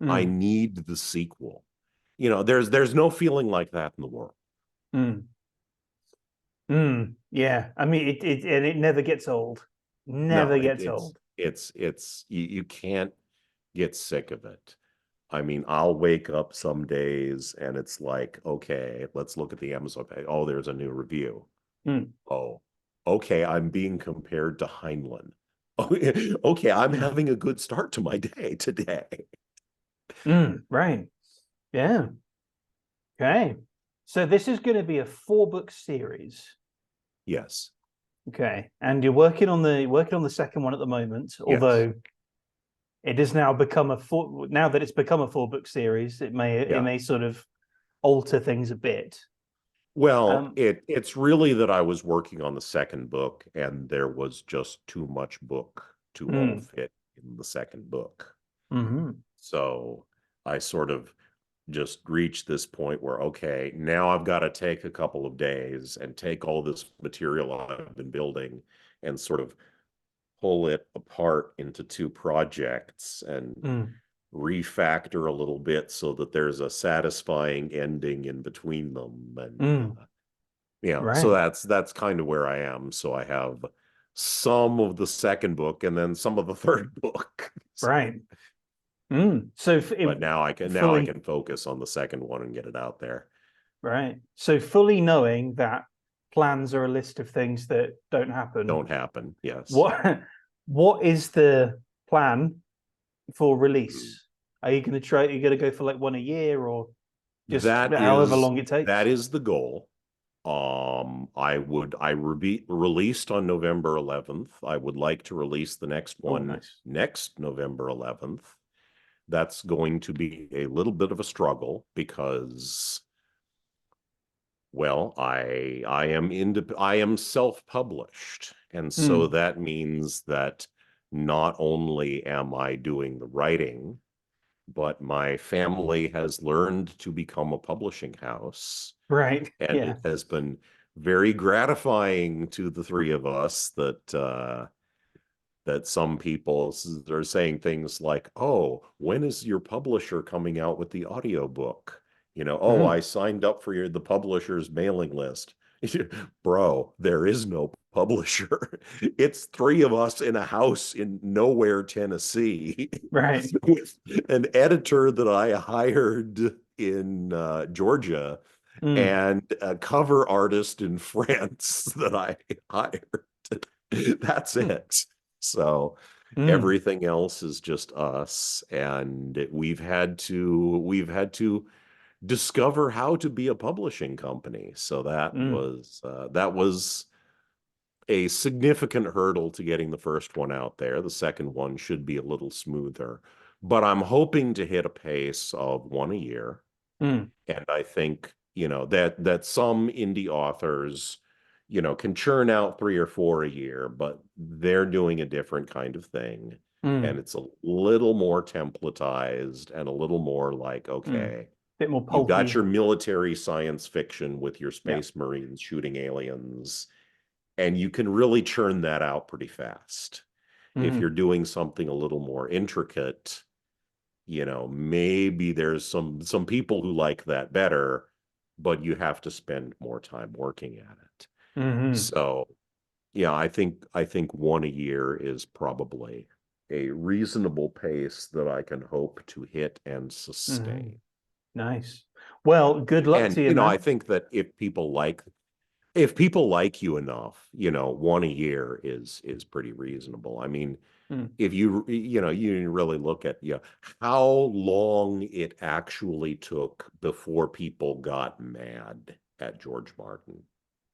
I mm, need the sequel. There's no feeling like that in the world. mm, mm. Yeah. I mean, and it never gets old. No, Never gets old. you can't get sick of it. I mean, I'll wake up some days and it's like, okay, let's look at the Amazon page. Oh, there's a new review. Mm, Oh, okay, I'm being compared to Heinlein. Okay, I'm mm, having a good start to my day today. right. Yeah. Okay. So this is going to be a 4 book series. Yes, Okay. And you're working on the second one at the moment, yes, although it has now become now that it's become a 4 book series, it yeah. may sort of alter things a bit. Well, Um, it's really that I was working on the second book and there was just too much book to all mm, fit in the second book. Mm-hmm. So I sort of just reached this point where, okay, now I've got to take a couple of days and take all this material I've been building and sort of pull it apart into two projects and Mm. refactor a little bit so that there's a satisfying ending in between them. And Mm. so Right. that's kind of where I am. So I have some of the second book and then some of the third book. Right. Mm. So But now I fully, can focus on the second one and get it out there. right. So fully knowing that plans are a list of things that don't happen. Don't happen. Yes. What what is the plan for release? Are you going to try? Are you going to go for like one a year, or just however long it That takes? is the goal. I released on November 11th. I would like to release the next Oh, one nice. next November 11th. That's going to be a little bit of a struggle because, well, I am self-published, and so Mm. that means that not only am I doing the writing, but my family has learned to become a publishing house, Right. and Yeah. it has been very gratifying to the three of us that some people are saying things like, "Oh, when is your publisher coming out with the audiobook?" "Oh, Mm. I signed up for the publisher's mailing list." Bro, there is no publisher. It's three of us in a house in nowhere, Tennessee, Right. with an editor that I hired in Georgia Mm. and a cover artist in France that I hired. That's Mm. it. So Mm. everything else is just us, and we've had to discover how to be a publishing company. So Mm. that was a significant hurdle to getting the first one out there. The second one should be a little smoother, but I'm hoping to hit a pace of one a year. Mm. And I think, that some indie authors, can churn out three or four a year, but they're doing a different kind of thing. And Mm. it's a little more templatized and a little more like, Mm. okay, Bit more you've got pulpy. your military science fiction with your Yeah. space marines shooting aliens, and you can really churn that out pretty fast. If you're Mm. doing something a little more intricate, maybe there's some people who like that better, but you have to spend more time working at it. Mm. So, yeah, I think one a year is probably a reasonable pace that I can hope to hit and Mm. sustain. Nice. Well, good luck And, to you, I man. think that if people like you enough, one a year is pretty reasonable. I mean, Mm. if you really look at how long it actually took before people got mad at George Martin.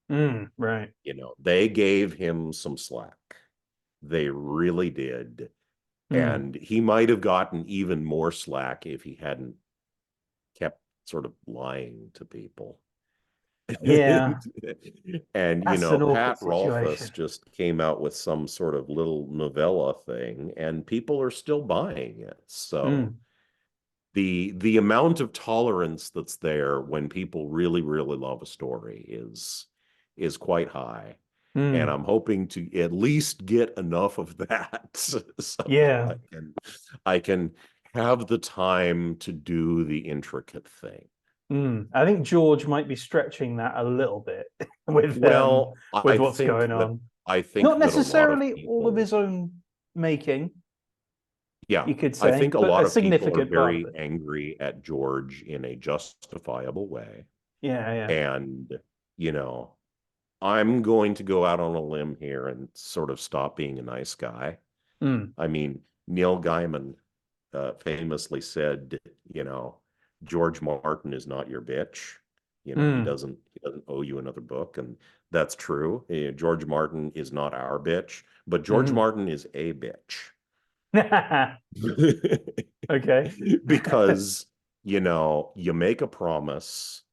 Mm. Right. They gave him some slack. They really did. Mm. And he might have gotten even more slack if he hadn't kept sort of lying to people. Yeah. And, That's an awkward Pat Rolfus situation. just came out with some sort of little novella thing, and people are still buying it. So Mm. the amount of tolerance that's there when people really, really love a story is quite high. And Mm. I'm hoping to at least get enough of that so that Yeah. I can have the time to do the intricate thing. Mm. I think George might be stretching that a little bit Well, with what's going on. I Not think that a lot of necessarily all of people, his own making, yeah, you could I say, think a but a lot of people are significant part of very it. angry at George in a justifiable way. Yeah, yeah. And, you know, I'm going to go out on a limb here and sort of stop being a nice guy. Mm. I mean, Neil Gaiman famously said, you know, George Martin is not your bitch. He Mm. doesn't owe you another book, and that's true. George Martin is not our bitch, but George Mm. Martin is a bitch. Okay. Because, you make a promise,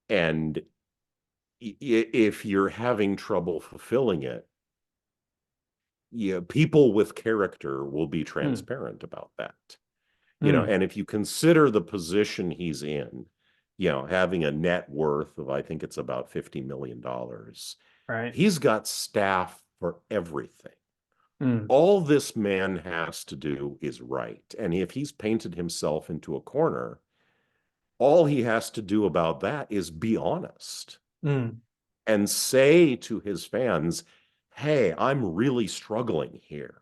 and if you're having trouble fulfilling it, yeah, people with character will be Mm, transparent about that. mm, And if you consider the position he's in, having a net worth of, I think it's about $50 million, right. he's got staff for everything. Mm, All this man has to do is write. And if he's painted himself into a corner, all he has to do about that is be honest mm, and say to his fans, hey, I'm really struggling here,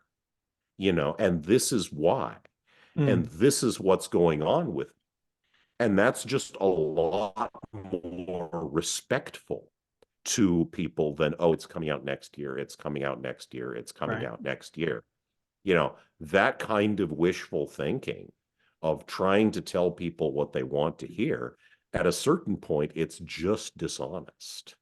and this is why. And mm, this is what's going on with me. And that's just a lot more respectful to people than, oh, it's coming out next year. It's coming out next year. It's coming right. out next year. That kind of wishful thinking of trying to tell people what they want to hear, at a certain point, it's just dishonest.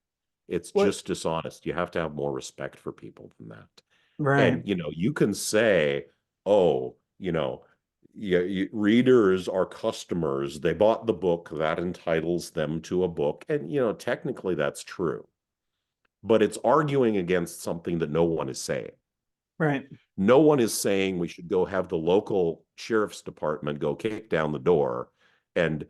It's What? just dishonest. You have to have more respect for people than that. Right. And, you can say, oh, yeah, readers are customers. They bought the book that entitles them to a book. And, technically that's true. But it's arguing against something that no one is saying. Right. No one is saying we should go have the local sheriff's department go kick down the door and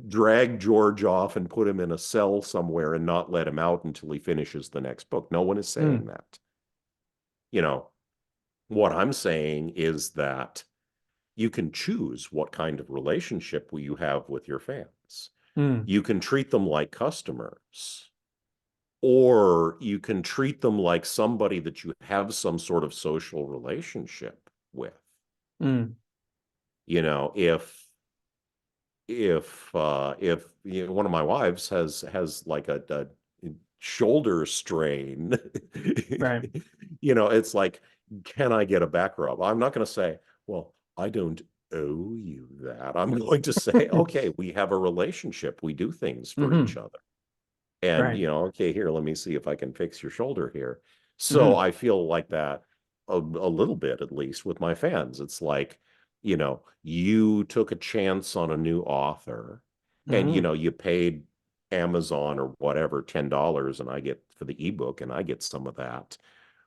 drag George off and put him in a cell somewhere and not let him out until he finishes the next book. No one is saying Mm, that. You know, what I'm saying is that you can choose what kind of relationship you have with your fans. mm, You can treat them like customers, or you can treat them like somebody that you have some sort of social relationship with. mm, If one of my wives has like a shoulder strain, right. it's like, can I get a back rub? I'm not going to say, well, I don't owe you that. I'm going to say, okay, we have a relationship. We do things for each Hmm. other. And, Right. okay, here, let me see if I can fix your shoulder here. So Hmm. I feel like that a little bit, at least with my fans. It's like, you took a chance on a new author and, Hmm. you paid Amazon or whatever, $10, and I get for the ebook and I get some of that.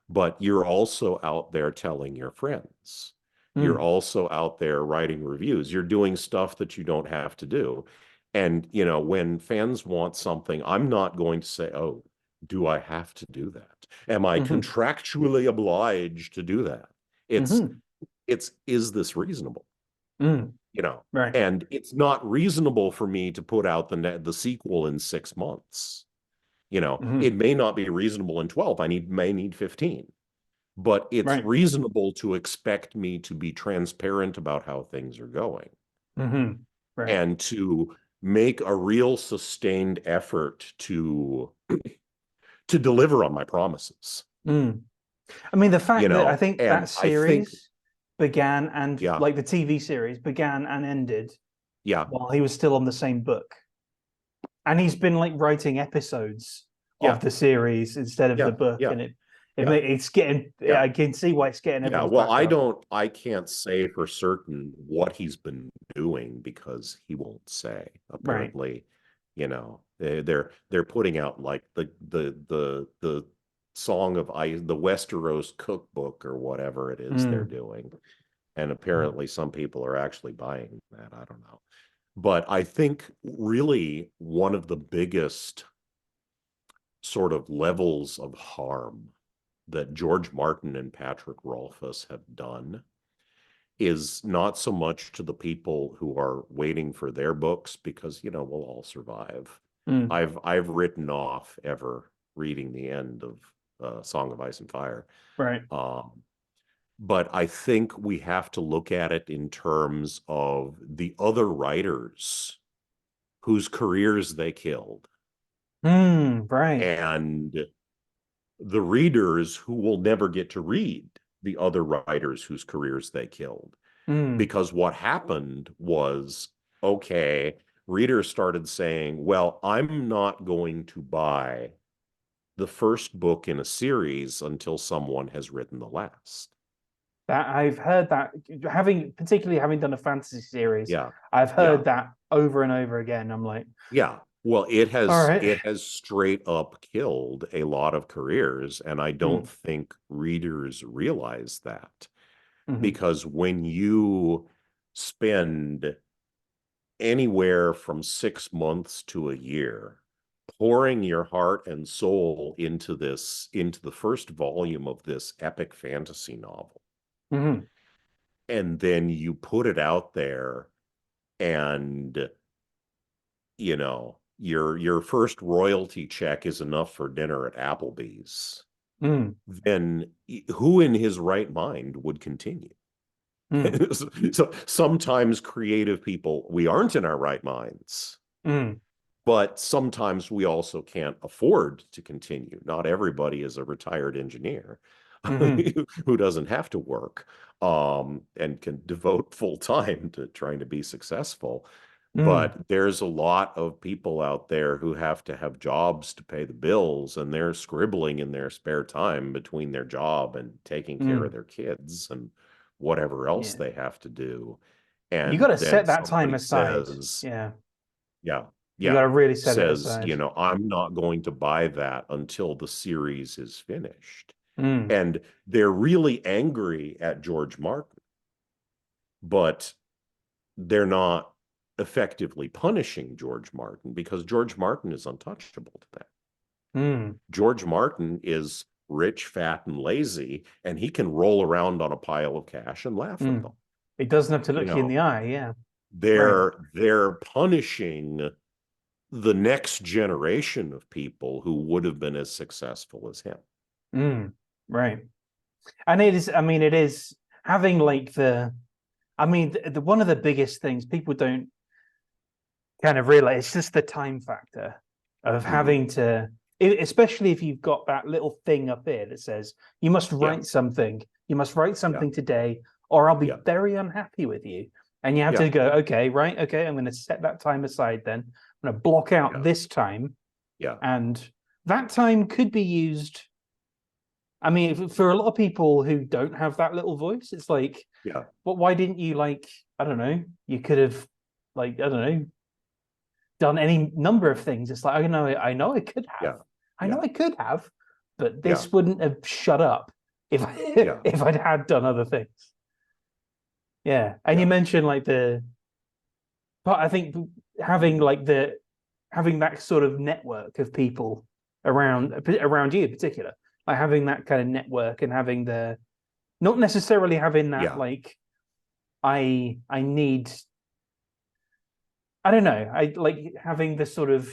But you're also out there telling your friends. You're Mm, also out there writing reviews. You're doing stuff that you don't have to do. And, when fans want something, I'm not going to say, oh, do I have to do that? Am I hmm. contractually obliged to do that? It's, Hmm. is this reasonable? Mm, You know, right. and it's not reasonable for me to put out the sequel in 6 months. It Hmm. may not be reasonable in 12. May need 15, but it's Right. reasonable to expect me to be transparent about how things are going Hmm. Right. and to make a real sustained effort to deliver on my promises. Mm. I mean, the fact that I think And that I think, series began and yeah, like the TV series began and ended yeah, while he was still on the same book. And he's been like writing episodes of yeah, the series instead of the yeah, book, yeah, and yeah, it's getting. yeah. I can see why it's getting Yeah, everyone's well, back up. I can't say for certain what he's been doing because he won't say. Right. Apparently, they're putting out like the Song of Ice, the Westeros cookbook or whatever it is they're Mm, doing. And apparently some people are actually buying that. I don't know. But I think really one of the biggest sort of levels of harm that George Martin and Patrick Rothfuss have done is not so much to the people who are waiting for their books because we'll all survive. mm, I've written off ever reading the end of Song of Ice and Fire. right. Um, but I think we have to look at it in terms of the other writers whose careers they killed Right. and the readers who will never get to read the other writers whose careers they killed. Mm, Because what happened was, okay, readers started saying, well, I'm not going to buy the first book in a series until someone has written the last. that I've heard that particularly having done a fantasy series, Yeah. I've Yeah. heard that over and over again. I'm like, Yeah. Well, All right. it has straight up killed a lot of careers, and I don't Mm, think readers realize that. hmm Because when you spend anywhere from 6 months to a year pouring your heart and soul into the first volume of this epic fantasy novel, hmm and then you put it out there, and your first royalty check is enough for dinner at Applebee's, mm, then who in his right mind would continue? mm, So sometimes creative people, we aren't in our right minds, mm, but sometimes we also can't afford to continue. Not everybody is a retired engineer hmm who doesn't have to work, and can devote full time to trying to be successful. mm, But there's a lot of people out there who have to have jobs to pay the bills, and they're scribbling in their spare time between their job and taking care of mm. their kids and whatever else Yeah. they have to do. You got And to then set that time somebody aside. says, Yeah. yeah, You got yeah, to really set it says, aside. I'm not going to buy that until the series is finished. Mm, And they're really angry at George Martin, but they're not effectively punishing George Martin because George Martin is untouchable to them. mm, George Martin is rich, fat, and lazy, and he can roll around on a pile of cash and laugh at mm. them. It doesn't have to You look you in know, the eye. Yeah. Right. they're punishing the next generation of people who would have been as successful as him. Mm, right. And it is, I mean, it is having like I mean, one of the biggest things people don't kind of realize it's just the time factor of Hmm. having to, especially if you've got that little thing up here that says Yeah, you must write yeah, something today, or I'll be yeah, very unhappy with you. And you have yeah, to go, okay, right, okay, I'm going to set that time aside then. I'm going to block out yeah, this time, yeah, and that time could be used. I mean, for a lot of people who don't have that little voice, it's like, yeah, well, why didn't you like, I don't know, you could have like, I don't know, done any number of things. It's like, I know I could have. yeah, I know yeah, I could have, but yeah, this wouldn't have shut up if yeah, if I'd had done other things. Yeah. And you yeah, mentioned like but I think having like having that sort of network of people around you in particular, like having that kind of network and having not necessarily having that yeah, like I need I don't know. I like having this sort of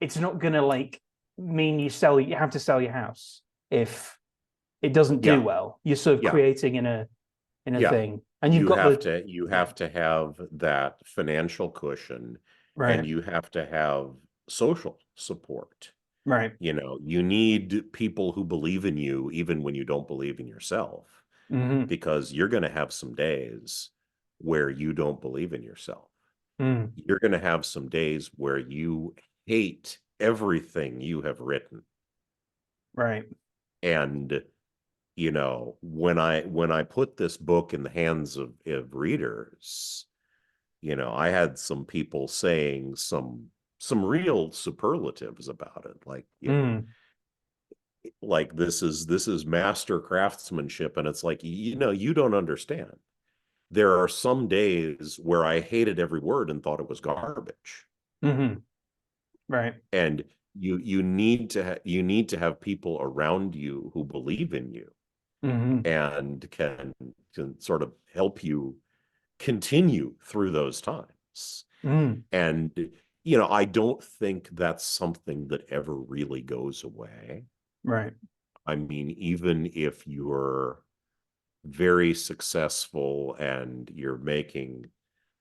it's not gonna like mean you have to sell your house if it doesn't do yeah, well. You're sort of yeah, creating in a yeah. thing. And you've got the You yeah, have to have that financial cushion, and right. you have to have social support. Right. You need people who believe in you even when you don't believe in yourself, Mm-hmm. because you're going to have some days where you don't believe in yourself. Mm, You're going to have some days where you hate everything you have written. right. And when I put this book in the hands of readers, I had some people saying some real superlatives about it, Mm, like this is master craftsmanship. And it's like, you don't understand. There are some days where I hated every word and thought it was garbage. mm-hmm. Right. And you need to have people around you who believe in you Mm-hmm. and can sort of help you continue through those times. Mm, And I don't think that's something that ever really goes away. right. I mean, even if you're very successful and you're making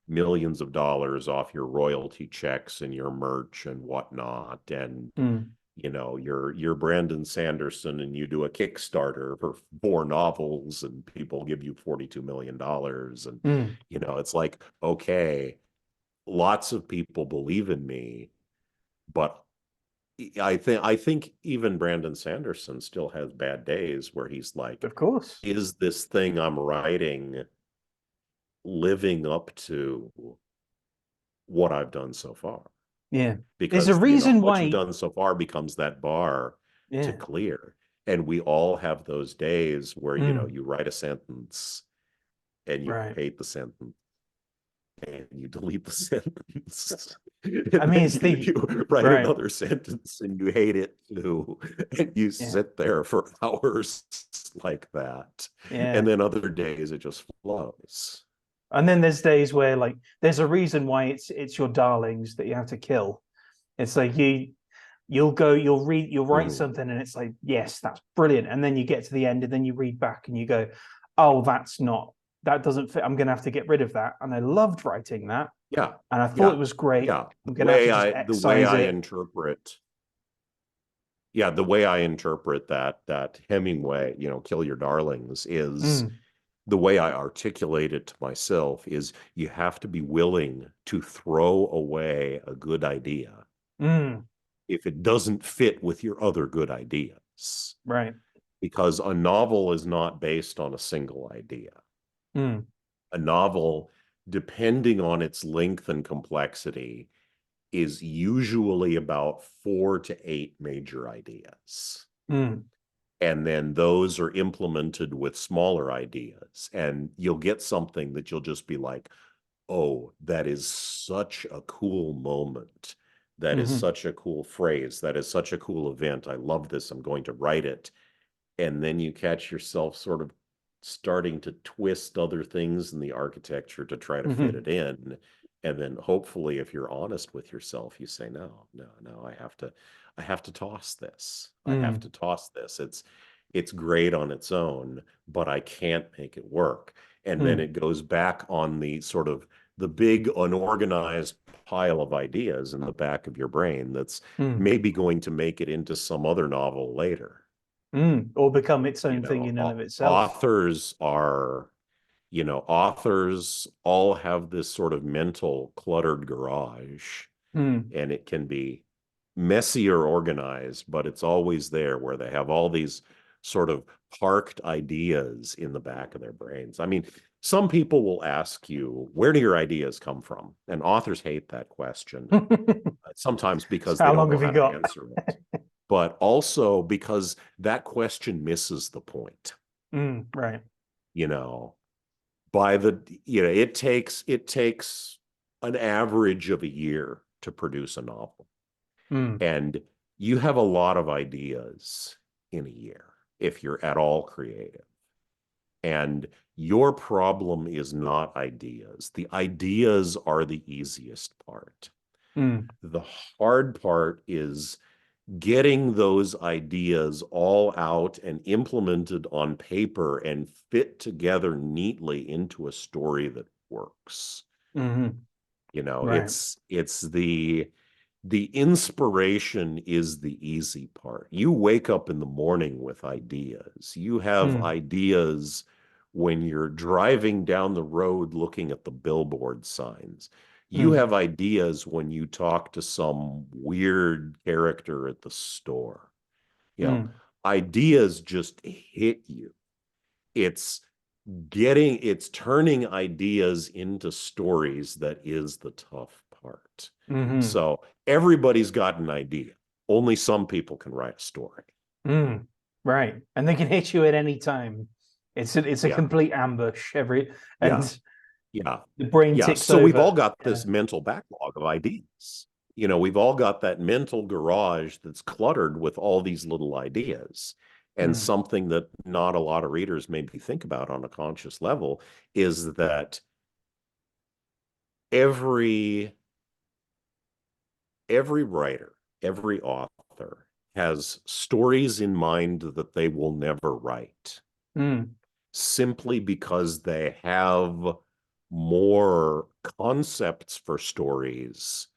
millions of dollars off your royalty checks and your merch and whatnot, and Mm, you're Brandon Sanderson and you do a Kickstarter for 4 novels and people give you $42 million, and mm, it's like, okay, lots of people believe in me, but I think even Brandon Sanderson still has bad days where he's like, of course. is this thing I'm writing living up to what I've done so far? Yeah. There's a because, reason what you've why. done so far becomes that bar to Yeah. clear. And we all have those days where, Mm, you write a sentence and you right. hate the sentence and you delete the sentence. I And mean, then it's you write right. another sentence and you hate it too. And you Yeah. sit there for hours like that. Yeah. And then other days it just flows. And then there's days where like there's a reason why it's your darlings that you have to kill. It's like you'll write Mhm. something and it's like, yes, that's brilliant. And then you get to the end and then you read back and you go, oh, that doesn't fit. I'm gonna have to get rid of that. And I loved writing that. Yeah. And I thought Yeah. it was great. Yeah. I'm gonna have to just The way excise I it. interpret yeah, the way I interpret that Hemingway, kill your darlings, is Mm, the way I articulate it to myself is you have to be willing to throw away a good idea mm, if it doesn't fit with your other good ideas. right. Because a novel is not based on a single idea. Mm, A novel, depending on its length and complexity, is usually about 4 to 8 major ideas. mm, And then those are implemented with smaller ideas. And you'll get something that you'll just be like, oh, that is such a cool moment. That is mm-hmm, such a cool phrase. That is such a cool event. I love this. I'm going to write it. And then you catch yourself sort of starting to twist other things in the architecture to try to fit mm-hmm, it in. And then hopefully, if you're honest with yourself, you say, no, no, no, I have to toss this. I have mm, to toss this. It's great on its own, but I can't make it work. And then mm, it goes back on the sort of the big unorganized pile of ideas in the back of your brain that's mm, maybe going to make it into some other novel later. or become its own thing in and of itself. Authors all have this sort of mental cluttered garage, Mm, and it can be messy or organized, but it's always there where they have all these sort of parked ideas in the back of their brains. I mean, some people will ask you, where do your ideas come from? And authors hate that question, sometimes so because they how don't long know have you how to got? answer it, but also because that question misses the point. Right. You know, by the it takes an average of a year to produce a novel, Mm, and you have a lot of ideas in a year if you're at all creative. And your problem is not ideas. The ideas are the easiest part. mm, The hard part is getting those ideas all out and implemented on paper and fit together neatly into a story that works. mm-hmm, right. It's the inspiration is the easy part. You wake up in the morning with ideas. You have Mm, ideas when you're driving down the road looking at the billboard signs. You mm, have ideas when you talk to some weird character at the store. You know, mm, ideas just hit you. It's it's turning ideas into stories that is the tough part. mm-hmm, So everybody's got an idea. Only some people can write a story. right. And they can hit you at any time. It's a Yeah. complete ambush Yeah. and Yeah. the brain Yeah. ticks So we've all over. got Yeah. this mental backlog of ideas. We've all got that mental garage that's cluttered with all these little ideas. And Mm, something that not a lot of readers maybe think about on a conscious level is that every every writer, every author has stories in mind that they will never write mm, simply because they have more concepts for stories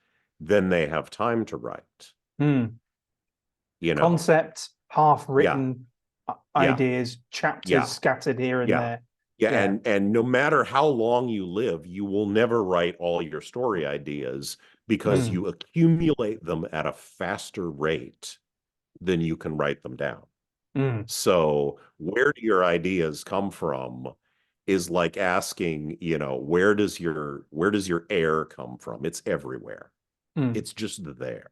than they have time to write. mm. You know, Concept, half yeah, written yeah, ideas, chapters yeah, scattered here and yeah. there. Yeah, Yeah. and no matter how long you live, you will never write all your story ideas because Mm, you accumulate them at a faster rate than you can write them down. mm, So where do your ideas come from is like asking, where does your air come from? It's everywhere. Mm. It's just there.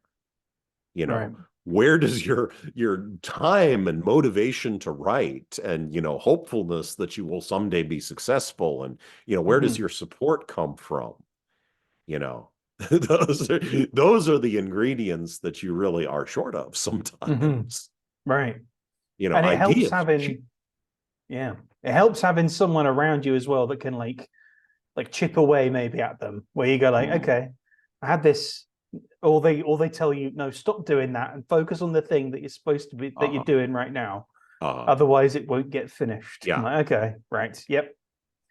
You Right. know, where does your time and motivation to write and, hopefulness that you will someday be successful, and, where does Hmm. your support come from? You know, those are the ingredients that you really are short of Hmm. sometimes. Right. And it helps Ideas are cheap. having, yeah, it helps having someone around you as well that can like chip away maybe at them, where you go like, Mm. okay, I had this, or they tell you, no, stop doing that and focus on the thing that you're supposed to be that you're Uh-huh. doing right now. Uh, Otherwise, it won't get finished. I'm yeah. like, okay, right, yep,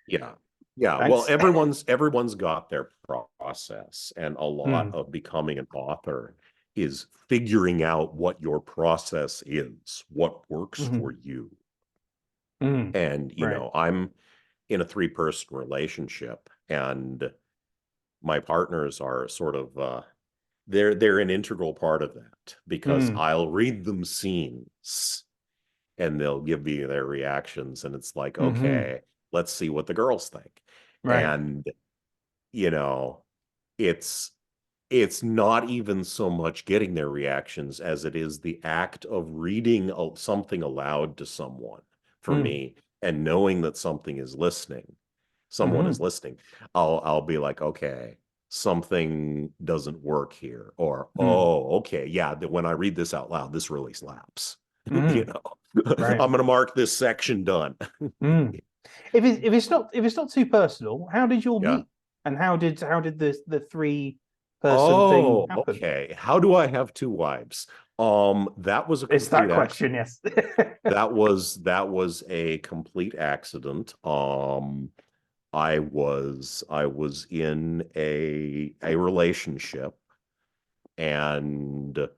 Yeah. Yeah. Well, thanks. everyone's got their process, and a lot Mm, of becoming an author is figuring out what your process is, what works for mm, you. mm, And, right. I'm in a three-person relationship, and my partners are sort of they're an integral part of that, because Mm, I'll read them scenes and they'll give me their reactions, and it's like, mm-hmm, okay, let's see what the girls think. right. And you know it's it's not even so much getting their reactions as it is the act of reading something aloud to someone, for Mm, me, and knowing that someone is mm-hmm, listening. I'll be like, okay, something doesn't work here, or, mm, oh, okay, yeah, when I read this out loud, this really slaps. mm, right. I'm gonna mark this section done. Mm. If it's not too personal, how did you all Yeah. meet? And how did the three person thing Oh, happen? okay. How do I have two wives? That was a It's complete that accident. question, yes. That was a complete accident. I was in a relationship, and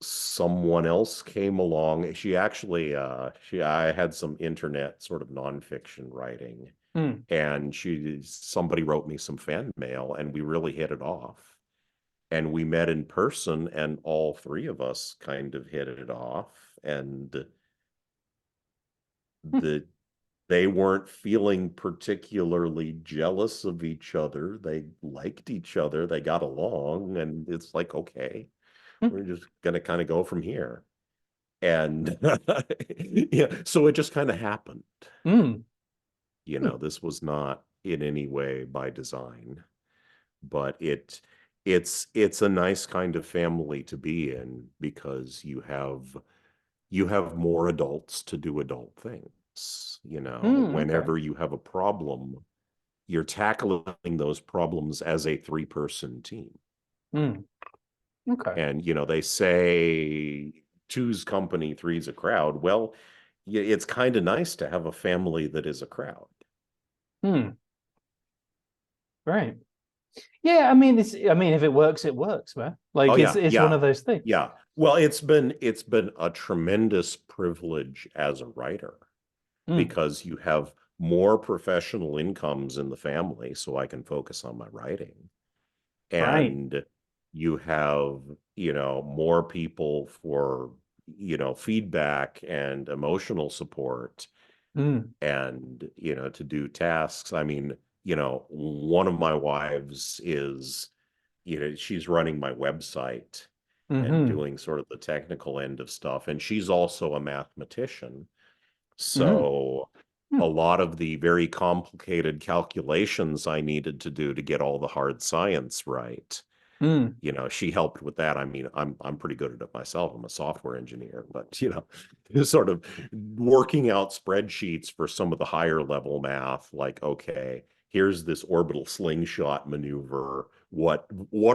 someone else came along. She actually I had some internet sort of nonfiction writing, Mm, and somebody wrote me some fan mail, and we really hit it off. And we met in person, and all three of us kind of hit it off. And mm, the they weren't feeling particularly jealous of each other. They liked each other. They got along, and it's like, okay, mm, we're just gonna kind of go from here. And yeah, so it just kind of happened. mm, mm, This was not in any way by design, but it's a nice kind of family to be in, because you have more adults to do adult things. okay. Whenever you have a problem, you're tackling those problems as a three-person team. Mm, okay. And they say two's company, three's a crowd. Well, it's kind of nice to have a family that is a crowd. Mm, right. Yeah, I mean, if it works, it works, man. Oh Like it's yeah, it's one yeah, of those things. yeah. Well, it's been a tremendous privilege as a writer, Mm, because you have more professional incomes in the family, so I can focus on my writing. right. And you have, more people for, feedback and emotional support, Mm, and, to do tasks. I mean, one of my wives is, she's running my website and mm-hmm, doing sort of the technical end of stuff. And she's also a mathematician. mm, So a mm, lot of the very complicated calculations I needed to do to get all the hard science right, mm, she helped with that. I mean, I'm pretty good at it myself. I'm a software engineer, but sort of working out spreadsheets for some of the higher level math, like, okay, here's this orbital slingshot maneuver. What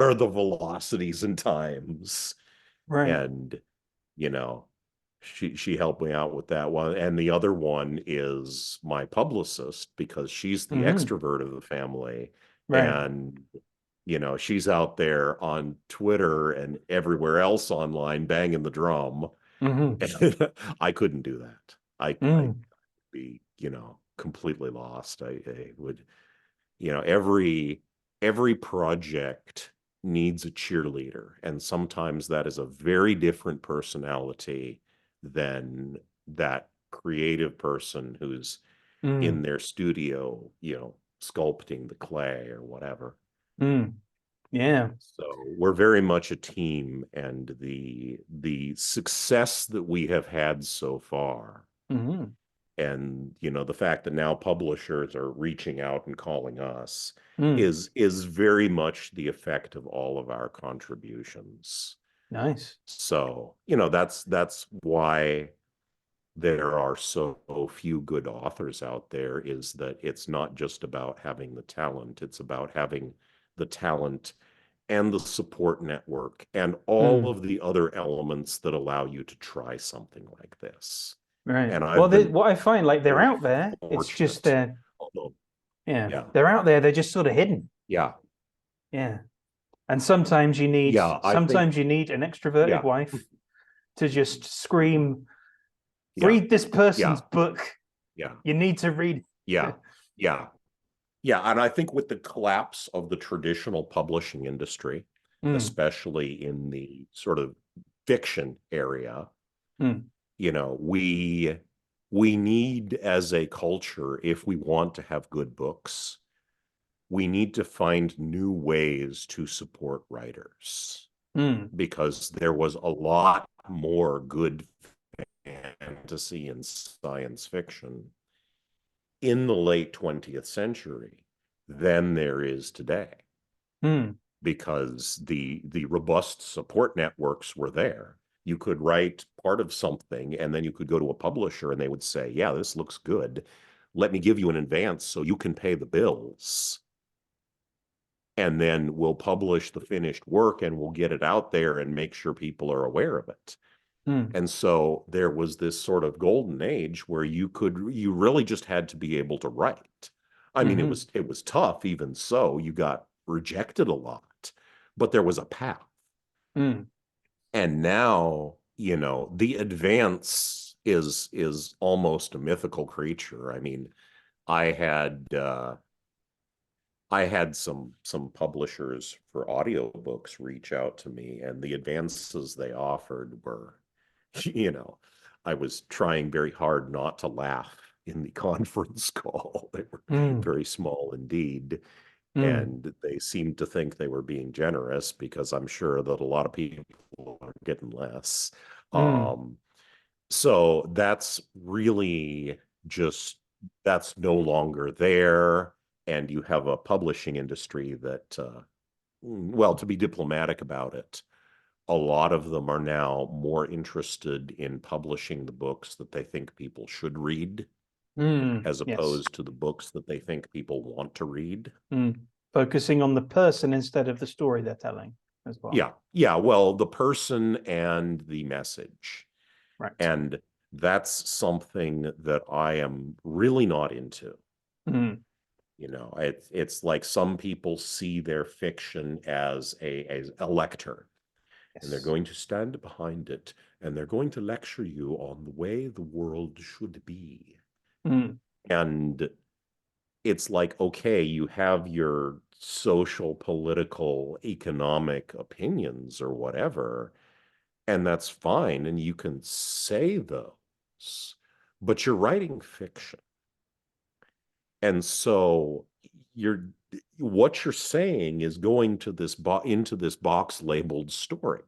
are the velocities and times? right. And you know, she helped me out with that one. And the other one is my publicist, because she's the Mm-hmm, extrovert of the family. right. And she's out there on Twitter and everywhere else online banging the drum. Mm-hmm, And I couldn't do that. I mm, be, completely lost. I would, every project needs a cheerleader, and sometimes that is a very different personality than that creative person who's mm, in their studio, sculpting the clay or whatever. mm. Yeah. So we're very much a team, and the success that we have had so far, Hmm. and the fact that now publishers are reaching out and calling us Mm. is very much the effect of all of our contributions. Nice. So, that's why there are so few good authors out there, is that it's not just about having the talent, it's about having the talent and the support network and all Mm. of the other elements that allow you to try something like this. Right. And Well, I've been what I find, like, they're very out there. It's just fortunate. they're, Although, yeah, yeah, they're out there. They're just sort of hidden. yeah, Yeah. And sometimes you need yeah, I think, sometimes you need an extroverted yeah, wife to just scream, yeah, read this person's yeah, book. yeah, You need to read. yeah, yeah, yeah. And I think with the collapse of the traditional publishing industry, Mm. especially in the sort of fiction area, Mm. we need, as a culture, if we want to have good books, we need to find new ways to support writers, Mm. because there was a lot more good fantasy and science fiction in the late 20th century than there is today, Mm. because the robust support networks were there. You could write part of something, and then you could go to a publisher and they would say, yeah, this looks good. Let me give you an advance so you can pay the bills. And then we'll publish the finished work and we'll get it out there and make sure people are aware of it. Mm. And so there was this sort of golden age where you really just had to be able to write. I mean, Mm-hmm. it was tough. Even so, you got rejected a lot, but there was a path. Mm. And now, the advance is almost a mythical creature. I mean, I had some publishers for audiobooks reach out to me, and the advances they offered were, you know, I was trying very hard not to laugh in the conference call. They were Mm. very small indeed, Mm. and they seemed to think they were being generous, because I'm sure that a lot of people are getting less. Mm. Um, so that's really just, that's no longer there. And you have a publishing industry that, well, to be diplomatic about it, a lot of them are now more interested in publishing the books that they think people should read, Mm. as Yes. opposed to the books that they think people want to read. Mm. Focusing on the person instead of the story they're telling as well. Yeah. Yeah. Well, the person and the message. Right. And that's something that I am really not into. Mm. It's like some people see their fiction as a lectern, and they're Yes. going to stand behind it, and they're going to lecture you on the way the world should be. Mm. And it's like, okay, you have your social, political, economic opinions or whatever, and that's fine, and you can say those, but you're writing fiction. And so you're what you're saying is going to into this box labeled story.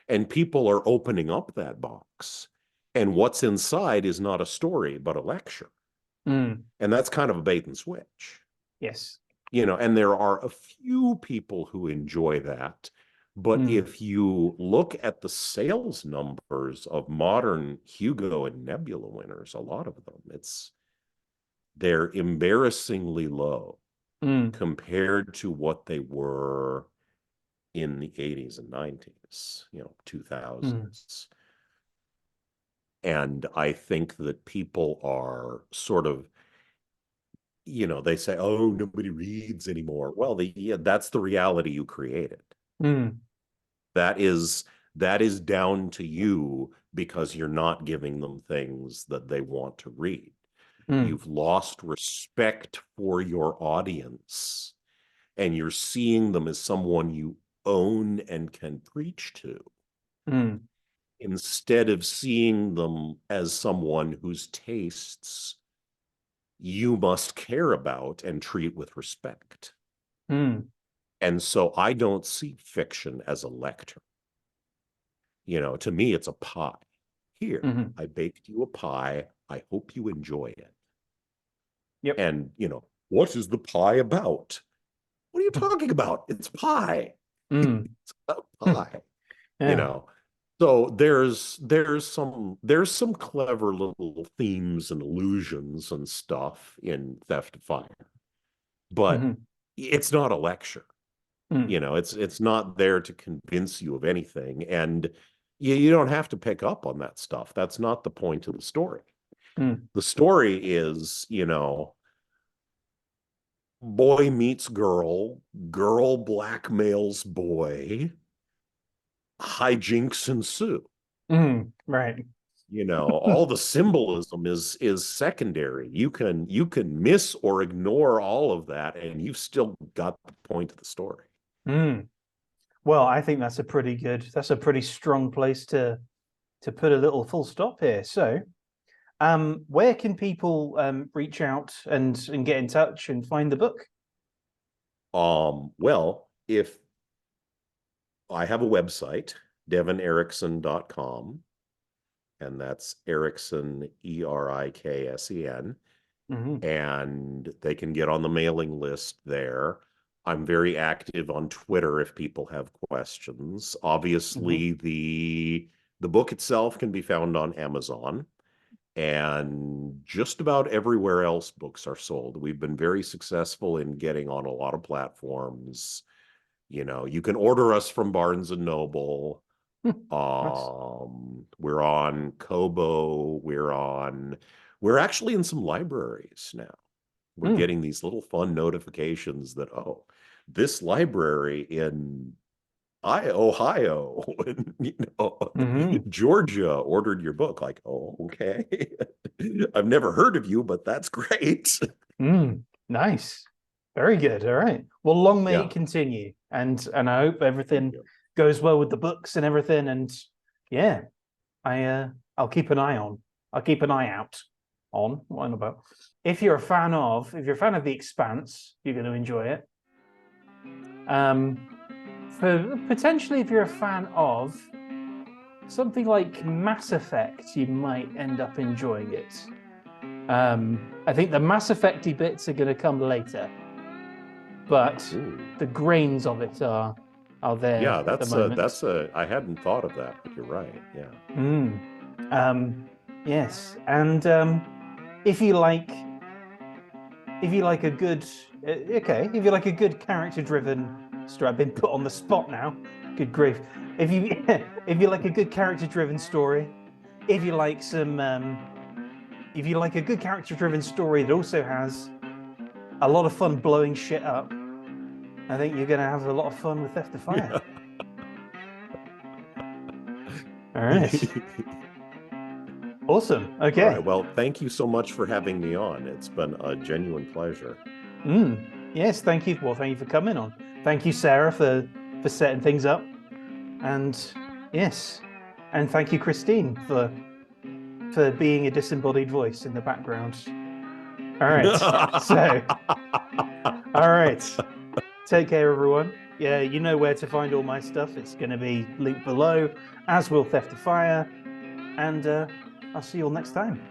And people are opening up that box. And what's inside is not a story, but a lecture. Mm. And that's kind of a bait and switch. Yes. And there are a few people who enjoy that. But Mm. if you look at the sales numbers of modern Hugo and Nebula winners, a lot of them, they're embarrassingly low Mm. compared to what they were in the 80s and 90s, Mm. 2000s. And I think that people are sort of, they say, oh, nobody reads anymore. Well, yeah, that's the reality you created. Mm. That is down to you, because you're not giving them things that they want to read. Mm. You've lost respect for your audience, and you're seeing them as someone you own and can preach to, Mm. instead of seeing them as someone whose tastes you must care about and treat with respect. Mm. And so I don't see fiction as a lecture. To me, it's a pie. Here, I baked you a pie. I hope you enjoy it. Yep. And, what is the pie about? What are you talking about? It's pie. It's about pie. Yeah. So there's some clever little themes and allusions and stuff in Theft of Fire, but it's not a lecture. It's not there to convince you of anything, and you don't have to pick up on that stuff. That's not the point of the story. The story is, boy meets girl, girl blackmails boy, hijinks ensue. Right. All the symbolism is secondary. You can miss or ignore all of that, and you've still got the point of the story. Well, I think that's a pretty strong place to put a little full stop here. So, where can people reach out and get in touch and find the book? Well, if I have a website, devoneriksen.com, and that's Eriksen, Eriksen, and they can get on the mailing list there. I'm very active on Twitter if people have questions. Obviously, the book itself can be found on Amazon and just about everywhere else books are sold. We've been very successful in getting on a lot of platforms. You can order us from Barnes and Noble. We're on Kobo. We're actually in some libraries now. We're getting these little fun notifications that, this library in Ohio and Georgia ordered your book. Like, okay. I've never heard of you, but that's great. Nice. Very good. All right. Well, long may Yeah. it continue. And I hope everything goes well with the books and everything. And yeah, I'll keep an eye on. I'll keep an eye out on what I'm about. If you're a fan of The Expanse, you're going to enjoy it. Potentially, if you're a fan of something like Mass Effect, you might end up enjoying it. I think the Mass Effect-y bits are going to come later, but the grains of it are there. Yeah, at the moment. I hadn't thought of that, but you're right. Yeah. Yes, and if you like a good if you like a good character-driven story, I've been put on the spot now. Good grief! If you like a good character-driven story, if you like a good character-driven story that also has a lot of fun blowing shit up, I think you're going to have a lot of fun with Theft of Fire. All right. Awesome. Okay. All right. Well, thank you so much for having me on. It's been a genuine pleasure. Yes, thank you. Well, thank you for coming on. Thank you, Sarah, for setting things up. And yes, and thank you, Christine, for being a disembodied voice in the background. All right. All right. Take care, everyone. Yeah, you know where to find all my stuff. It's going to be linked below, as will Theft of Fire. And I'll see you all next time.